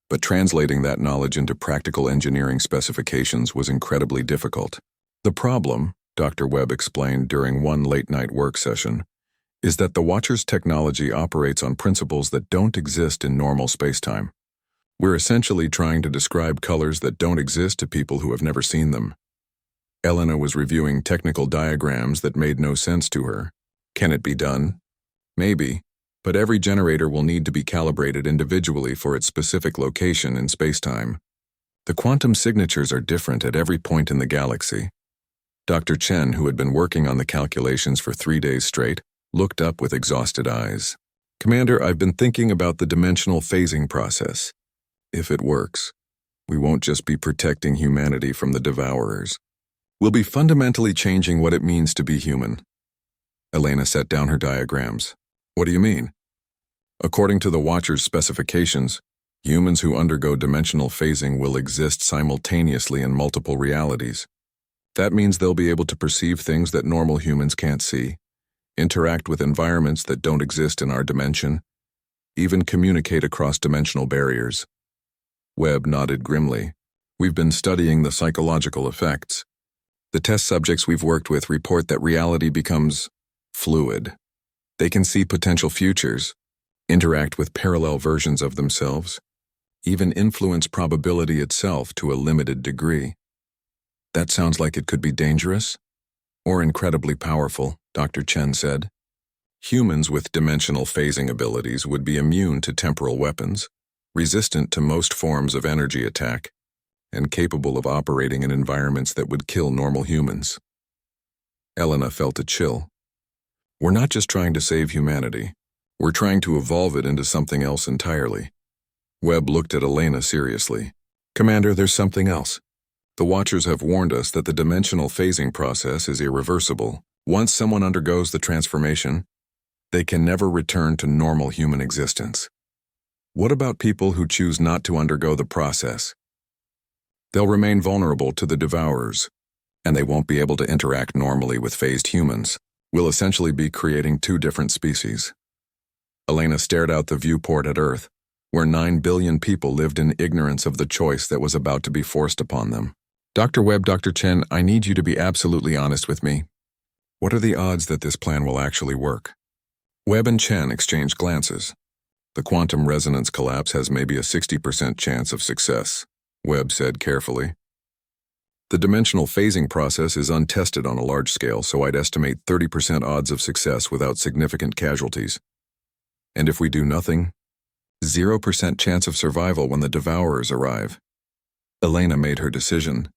but translating that knowledge into practical engineering specifications was incredibly difficult. The problem, Dr. Webb explained during one late-night work session, is that the Watcher's technology operates on principles that don't exist in normal spacetime. We're essentially trying to describe colors that don't exist to people who have never seen them. Elena was reviewing technical diagrams that made no sense to her. Can it be done? Maybe, but every generator will need to be calibrated individually for its specific location in spacetime. The quantum signatures are different at every point in the galaxy. Dr. Chen, who had been working on the calculations for 3 days straight, looked up with exhausted eyes. Commander, I've been thinking about the dimensional phasing process. If it works, we won't just be protecting humanity from the Devourers. We'll be fundamentally changing what it means to be human. Elena set down her diagrams. What do you mean? According to the Watcher's specifications, humans who undergo dimensional phasing will exist simultaneously in multiple realities. That means they'll be able to perceive things that normal humans can't see, interact with environments that don't exist in our dimension, even communicate across dimensional barriers. Webb nodded grimly. We've been studying the psychological effects. The test subjects we've worked with report that reality becomes fluid. They can see potential futures, interact with parallel versions of themselves, even influence probability itself to a limited degree. That sounds like it could be dangerous or incredibly powerful, Dr. Chen said. Humans with dimensional phasing abilities would be immune to temporal weapons, resistant to most forms of energy attack, and capable of operating in environments that would kill normal humans. Elena felt a chill. We're not just trying to save humanity. We're trying to evolve it into something else entirely. Webb looked at Elena seriously. Commander, there's something else. The Watchers have warned us that the dimensional phasing process is irreversible. Once someone undergoes the transformation, they can never return to normal human existence. What about people who choose not to undergo the process? They'll remain vulnerable to the Devourers, and they won't be able to interact normally with phased humans. We'll essentially be creating 2 different species. Elena stared out the viewport at Earth, where 9 billion people lived in ignorance of the choice that was about to be forced upon them. Dr. Webb, Dr. Chen, I need you to be absolutely honest with me. What are the odds that this plan will actually work? Webb and Chen exchanged glances. The quantum resonance collapse has maybe a 60% chance of success, Webb said carefully. The dimensional phasing process is untested on a large scale, so I'd estimate 30% odds of success without significant casualties. And if we do nothing, 0% chance of survival when the Devourers arrive. Elena made her decision.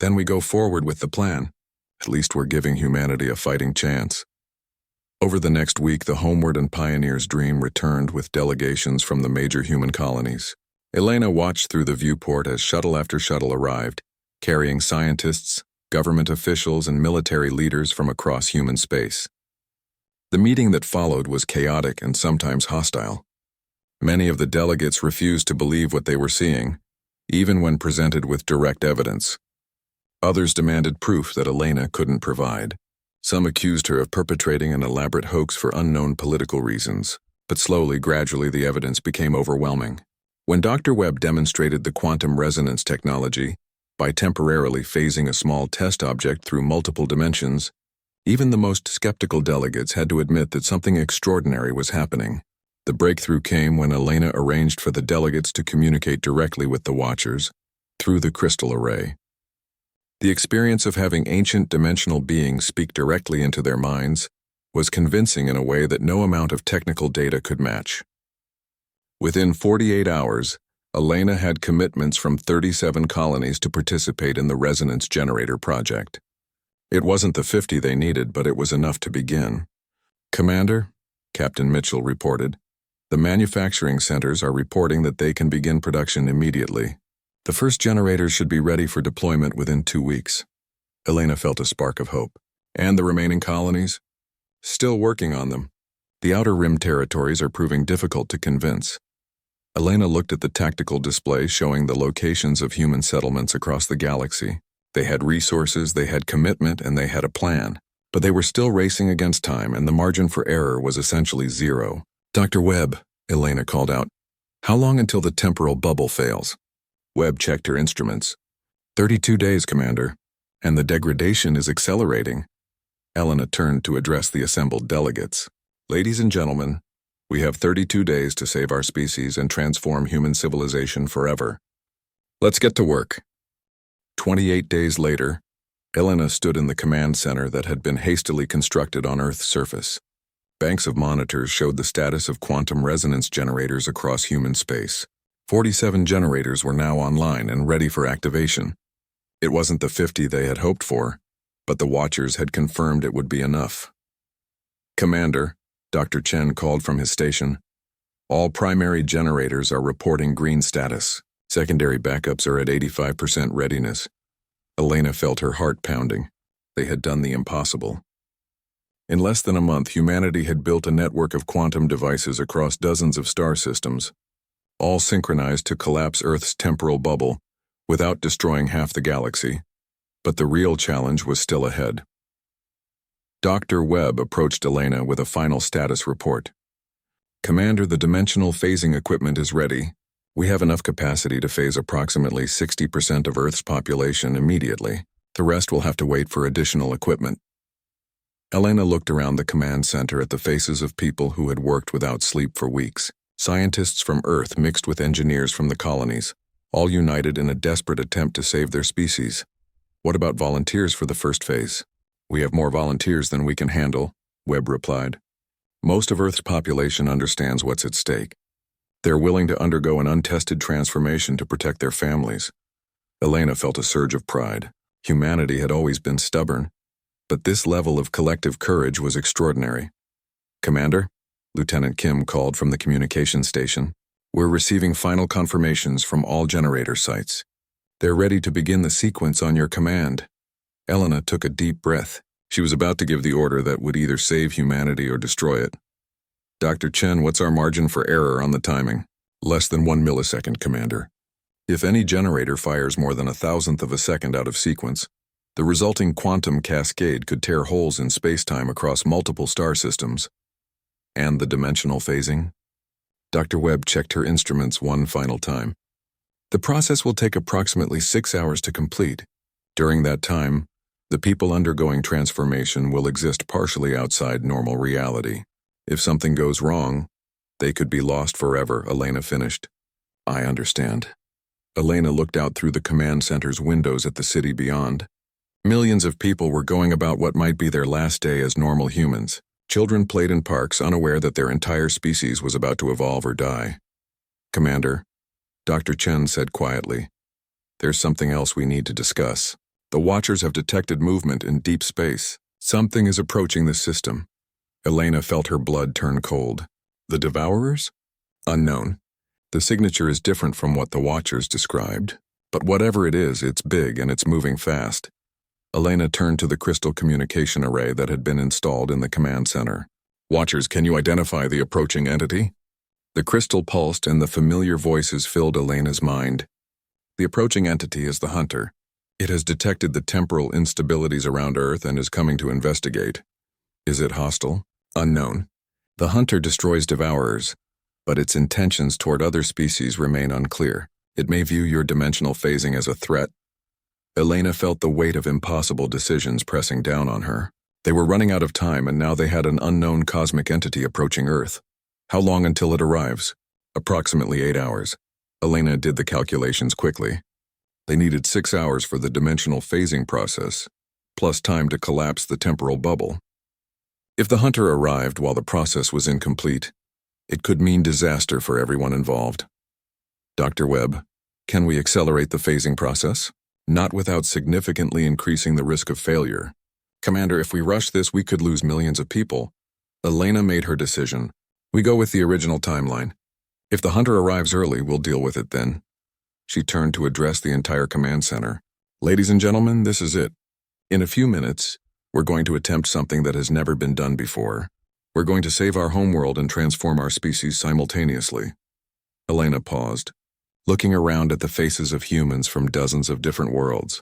Then we go forward with the plan. At least we're giving humanity a fighting chance. Over the next week, the Homeward and Pioneer's Dream returned with delegations from the major human colonies. Elena watched through the viewport as shuttle after shuttle arrived, carrying scientists, government officials, and military leaders from across human space. The meeting that followed was chaotic and sometimes hostile. Many of the delegates refused to believe what they were seeing, even when presented with direct evidence. Others demanded proof that Elena couldn't provide. Some accused her of perpetrating an elaborate hoax for unknown political reasons, but gradually the evidence became overwhelming. When Dr. Webb demonstrated the quantum resonance technology, by temporarily phasing a small test object through multiple dimensions, even the most skeptical delegates had to admit that something extraordinary was happening. The breakthrough came when Elena arranged for the delegates to communicate directly with the Watchers through the crystal array. The experience of having ancient dimensional beings speak directly into their minds was convincing in a way that no amount of technical data could match. Within 48 hours, Elena had commitments from 37 colonies to participate in the Resonance Generator project. It wasn't the 50 they needed, but it was enough to begin. Commander, Captain Mitchell reported, the manufacturing centers are reporting that they can begin production immediately. The first generators should be ready for deployment within 2 weeks. Elena felt a spark of hope. And the remaining colonies? Still working on them. The Outer Rim territories are proving difficult to convince. Elena looked at the tactical display showing the locations of human settlements across the galaxy. They had resources, they had commitment, and they had a plan. But they were still racing against time, and the margin for error was essentially 0. Dr. Webb, Elena called out, how long until the temporal bubble fails? Webb checked her instruments. 32 days, Commander, and the degradation is accelerating. Elena turned to address the assembled delegates. Ladies and gentlemen, we have 32 days to save our species and transform human civilization forever. Let's get to work. 28 days later, Elena stood in the command center that had been hastily constructed on Earth's surface. Banks of monitors showed the status of quantum resonance generators across human space. 47 generators were now online and ready for activation. It wasn't the 50 they had hoped for, but the Watchers had confirmed it would be enough. Commander, Dr. Chen called from his station. All primary generators are reporting green status. Secondary backups are at 85% readiness. Elena felt her heart pounding. They had done the impossible. In less than a month, humanity had built a network of quantum devices across dozens of star systems, all synchronized to collapse Earth's temporal bubble without destroying half the galaxy. But the real challenge was still ahead. Dr. Webb approached Elena with a final status report. Commander, the dimensional phasing equipment is ready. We have enough capacity to phase approximately 60% of Earth's population immediately. The rest will have to wait for additional equipment. Elena looked around the command center at the faces of people who had worked without sleep for weeks. Scientists from Earth mixed with engineers from the colonies, all united in a desperate attempt to save their species. What about volunteers for the first phase? We have more volunteers than we can handle, Webb replied. Most of Earth's population understands what's at stake. They're willing to undergo an untested transformation to protect their families. Elena felt a surge of pride. Humanity had always been stubborn, but this level of collective courage was extraordinary. Commander, Lieutenant Kim called from the communication station. We're receiving final confirmations from all generator sites. They're ready to begin the sequence on your command. Elena took a deep breath. She was about to give the order that would either save humanity or destroy it. Dr. Chen, what's our margin for error on the timing? Less than 1 millisecond, Commander. If any generator fires more than 1,000th of a second out of sequence, the resulting quantum cascade could tear holes in space-time across multiple star systems. And the dimensional phasing? Dr. Webb checked her instruments one final time. The process will take approximately 6 hours to complete. During that time, the people undergoing transformation will exist partially outside normal reality. If something goes wrong, they could be lost forever, Elena finished. I understand. Elena looked out through the command center's windows at the city beyond. Millions of people were going about what might be their last day as normal humans. Children played in parks, unaware that their entire species was about to evolve or die. Commander, Dr. Chen said quietly, there's something else we need to discuss. The Watchers have detected movement in deep space. Something is approaching the system. Elena felt her blood turn cold. The Devourers? Unknown. The signature is different from what the Watchers described. But whatever it is, it's big and it's moving fast. Elena turned to the crystal communication array that had been installed in the command center. Watchers, can you identify the approaching entity? The crystal pulsed and the familiar voices filled Elena's mind. The approaching entity is the Hunter. It has detected the temporal instabilities around Earth and is coming to investigate. Is it hostile? Unknown. The Hunter destroys Devourers, but its intentions toward other species remain unclear. It may view your dimensional phasing as a threat. Elena felt the weight of impossible decisions pressing down on her. They were running out of time, and now they had an unknown cosmic entity approaching Earth. How long until it arrives? Approximately 8 hours. Elena did the calculations quickly. They needed 6 hours for the dimensional phasing process, plus time to collapse the temporal bubble. If the Hunter arrived while the process was incomplete, it could mean disaster for everyone involved. Dr. Webb, can we accelerate the phasing process? Not without significantly increasing the risk of failure. Commander, if we rush this, we could lose millions of people. Elena made her decision. We go with the original timeline. If the Hunter arrives early, we'll deal with it then. She turned to address the entire command center. Ladies and gentlemen, this is it. In a few minutes, we're going to attempt something that has never been done before. We're going to save our homeworld and transform our species simultaneously. Elena paused, looking around at the faces of humans from dozens of different worlds.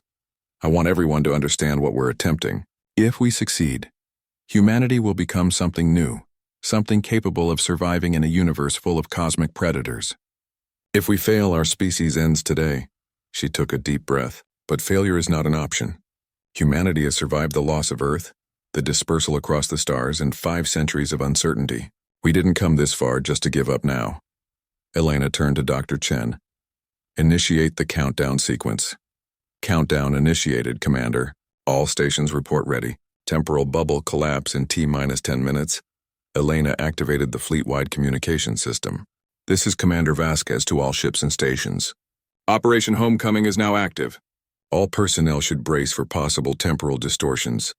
I want everyone to understand what we're attempting. If we succeed, humanity will become something new, something capable of surviving in a universe full of cosmic predators. If we fail, our species ends today. She took a deep breath. But failure is not an option. Humanity has survived the loss of Earth, the dispersal across the stars, and 5 centuries of uncertainty. We didn't come this far just to give up now. Elena turned to Dr. Chen. Initiate the countdown sequence. Countdown initiated, Commander. All stations report ready. Temporal bubble collapse in T-10 minutes. Elena activated the fleet-wide communication system. This is Commander Vasquez to all ships and stations. Operation Homecoming is now active. All personnel should brace for possible temporal distortions.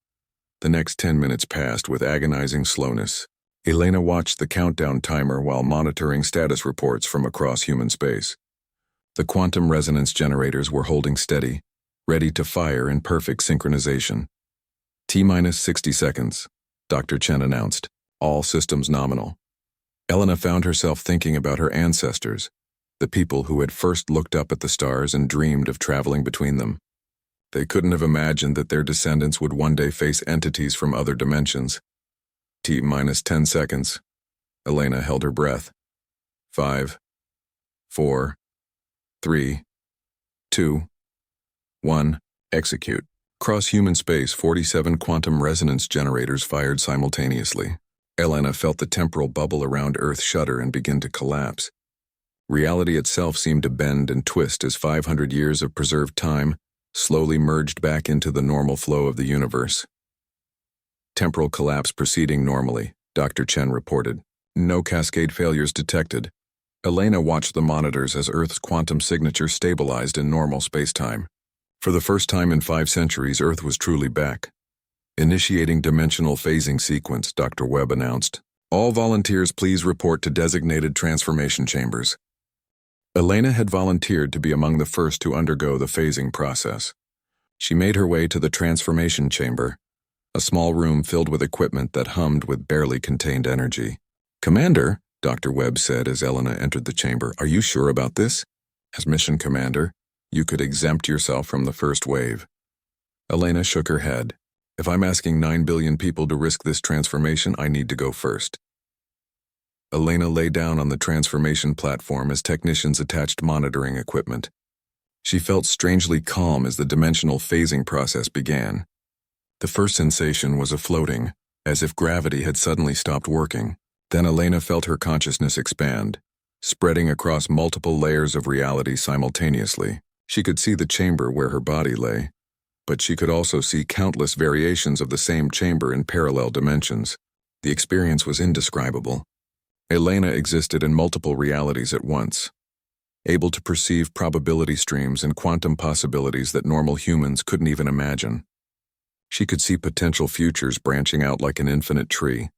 The next 10 minutes passed with agonizing slowness. Elena watched the countdown timer while monitoring status reports from across human space. The quantum resonance generators were holding steady, ready to fire in perfect synchronization. T-minus 60 seconds, Dr. Chen announced. All systems nominal. Elena found herself thinking about her ancestors, the people who had first looked up at the stars and dreamed of traveling between them. They couldn't have imagined that their descendants would one day face entities from other dimensions. T-minus 10 seconds. Elena held her breath. 5, 4, 3, 2, 1, execute. Across human space, 47 quantum resonance generators fired simultaneously. Elena felt the temporal bubble around Earth shudder and begin to collapse. Reality itself seemed to bend and twist as 500 years of preserved time slowly merged back into the normal flow of the universe. Temporal collapse proceeding normally, Dr. Chen reported. No cascade failures detected. Elena watched the monitors as Earth's quantum signature stabilized in normal spacetime. For the first time in 5 centuries, Earth was truly back. Initiating dimensional phasing sequence, Dr. Webb announced. All volunteers please report to designated transformation chambers. Elena had volunteered to be among the first to undergo the phasing process. She made her way to the transformation chamber, a small room filled with equipment that hummed with barely contained energy. Commander, Dr. Webb said as Elena entered the chamber, are you sure about this? As mission commander, you could exempt yourself from the first wave. Elena shook her head. If I'm asking 9 billion people to risk this transformation, I need to go first. Elena lay down on the transformation platform as technicians attached monitoring equipment. She felt strangely calm as the dimensional phasing process began. The first sensation was a floating, as if gravity had suddenly stopped working. Then Elena felt her consciousness expand, spreading across multiple layers of reality simultaneously. She could see the chamber where her body lay, but she could also see countless variations of the same chamber in parallel dimensions. The experience was indescribable. Elena existed in multiple realities at once, able to perceive probability streams and quantum possibilities that normal humans couldn't even imagine. She could see potential futures branching out like an infinite tree,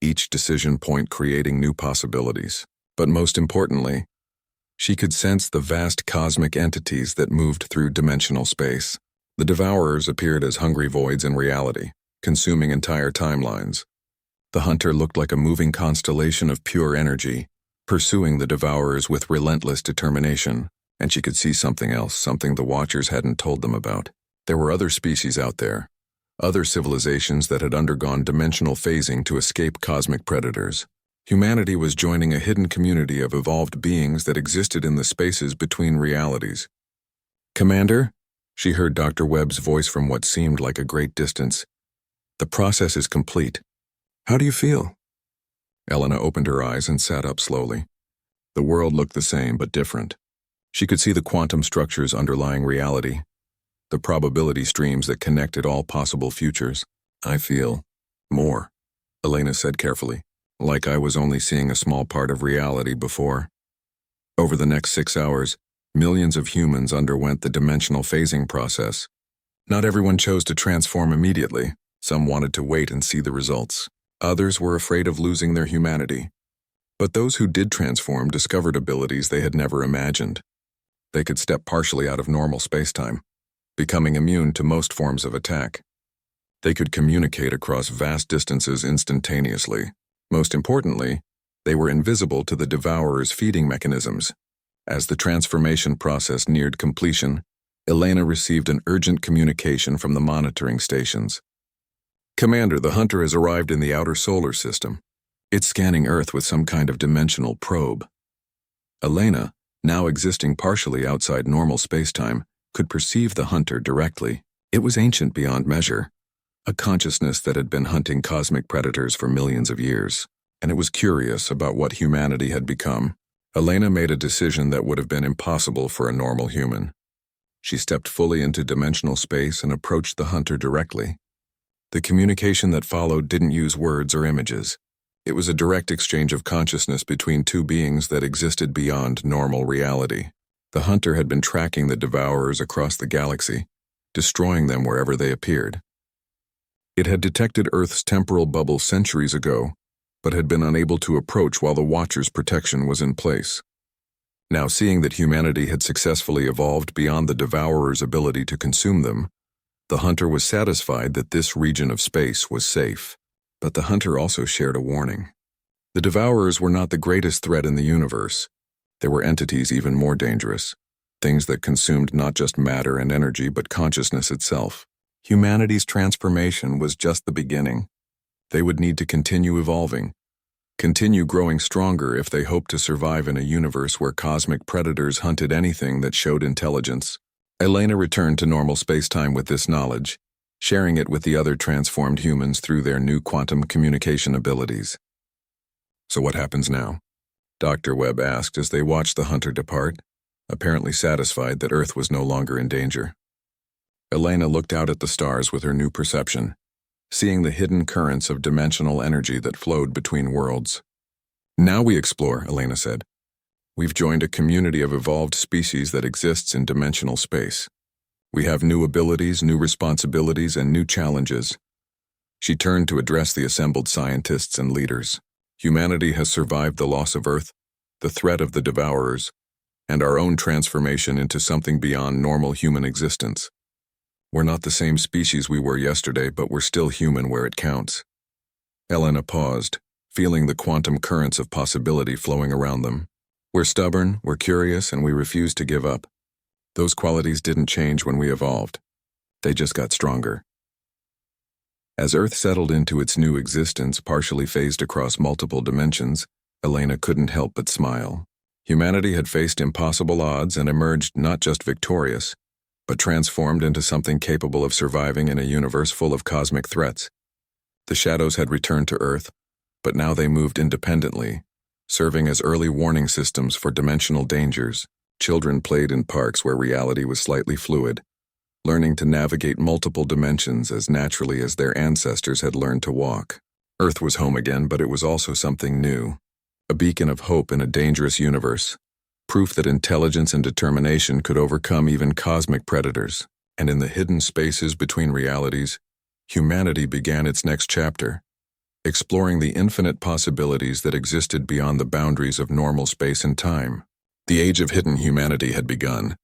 each decision point creating new possibilities. But most importantly, she could sense the vast cosmic entities that moved through dimensional space. The Devourers appeared as hungry voids in reality, consuming entire timelines. The Hunter looked like a moving constellation of pure energy, pursuing the Devourers with relentless determination, and she could see something else, something the Watchers hadn't told them about. There were other species out there, other civilizations that had undergone dimensional phasing to escape cosmic predators. Humanity was joining a hidden community of evolved beings that existed in the spaces between realities. Commander? She heard Dr. Webb's voice from what seemed like a great distance. The process is complete. How do you feel? Elena opened her eyes and sat up slowly. The world looked the same but different. She could see the quantum structures underlying reality, the probability streams that connected all possible futures. I feel more, Elena said carefully, like I was only seeing a small part of reality before. Over the next 6 hours, millions of humans underwent the dimensional phasing process. Not everyone chose to transform immediately. Some wanted to wait and see the results. Others were afraid of losing their humanity. But those who did transform discovered abilities they had never imagined. They could step partially out of normal spacetime, becoming immune to most forms of attack. They could communicate across vast distances instantaneously. Most importantly, they were invisible to the Devourers' feeding mechanisms. As the transformation process neared completion, Elena received an urgent communication from the monitoring stations. Commander, the Hunter has arrived in the outer solar system. It's scanning Earth with some kind of dimensional probe. Elena, now existing partially outside normal spacetime, could perceive the Hunter directly. It was ancient beyond measure, a consciousness that had been hunting cosmic predators for millions of years, and it was curious about what humanity had become. Elena made a decision that would have been impossible for a normal human. She stepped fully into dimensional space and approached the hunter directly. The communication that followed didn't use words or images. It was a direct exchange of consciousness between two beings that existed beyond normal reality. The hunter had been tracking the devourers across the galaxy, destroying them wherever they appeared. It had detected Earth's temporal bubble centuries ago, but had been unable to approach while the Watcher's protection was in place. Now, seeing that humanity had successfully evolved beyond the devourer's ability to consume them, the hunter was satisfied that this region of space was safe. But the hunter also shared a warning. The devourers were not the greatest threat in the universe. There were entities even more dangerous, things that consumed not just matter and energy but consciousness itself. Humanity's transformation was just the beginning. They would need to continue evolving, continue growing stronger if they hoped to survive in a universe where cosmic predators hunted anything that showed intelligence. Elena returned to normal space-time with this knowledge, sharing it with the other transformed humans through their new quantum communication abilities. "So what happens now?" Dr. Webb asked as they watched the hunter depart, apparently satisfied that Earth was no longer in danger. Elena looked out at the stars with her new perception, seeing the hidden currents of dimensional energy that flowed between worlds. "Now we explore," Elena said. "We've joined a community of evolved species that exists in dimensional space. We have new abilities, new responsibilities, and new challenges." She turned to address the assembled scientists and leaders. "Humanity has survived the loss of Earth, the threat of the devourers, and our own transformation into something beyond normal human existence. We're not the same species we were yesterday, but we're still human where it counts." Elena paused, feeling the quantum currents of possibility flowing around them. "We're stubborn, we're curious, and we refuse to give up. Those qualities didn't change when we evolved. They just got stronger." As Earth settled into its new existence, partially phased across multiple dimensions, Elena couldn't help but smile. Humanity had faced impossible odds and emerged not just victorious, but transformed into something capable of surviving in a universe full of cosmic threats. The shadows had returned to Earth, but now they moved independently, serving as early warning systems for dimensional dangers. Children played in parks where reality was slightly fluid, learning to navigate multiple dimensions as naturally as their ancestors had learned to walk. Earth was home again, but it was also something new, a beacon of hope in a dangerous universe, proof that intelligence and determination could overcome even cosmic predators. And in the hidden spaces between realities, humanity began its next chapter, exploring the infinite possibilities that existed beyond the boundaries of normal space and time. The age of hidden humanity had begun,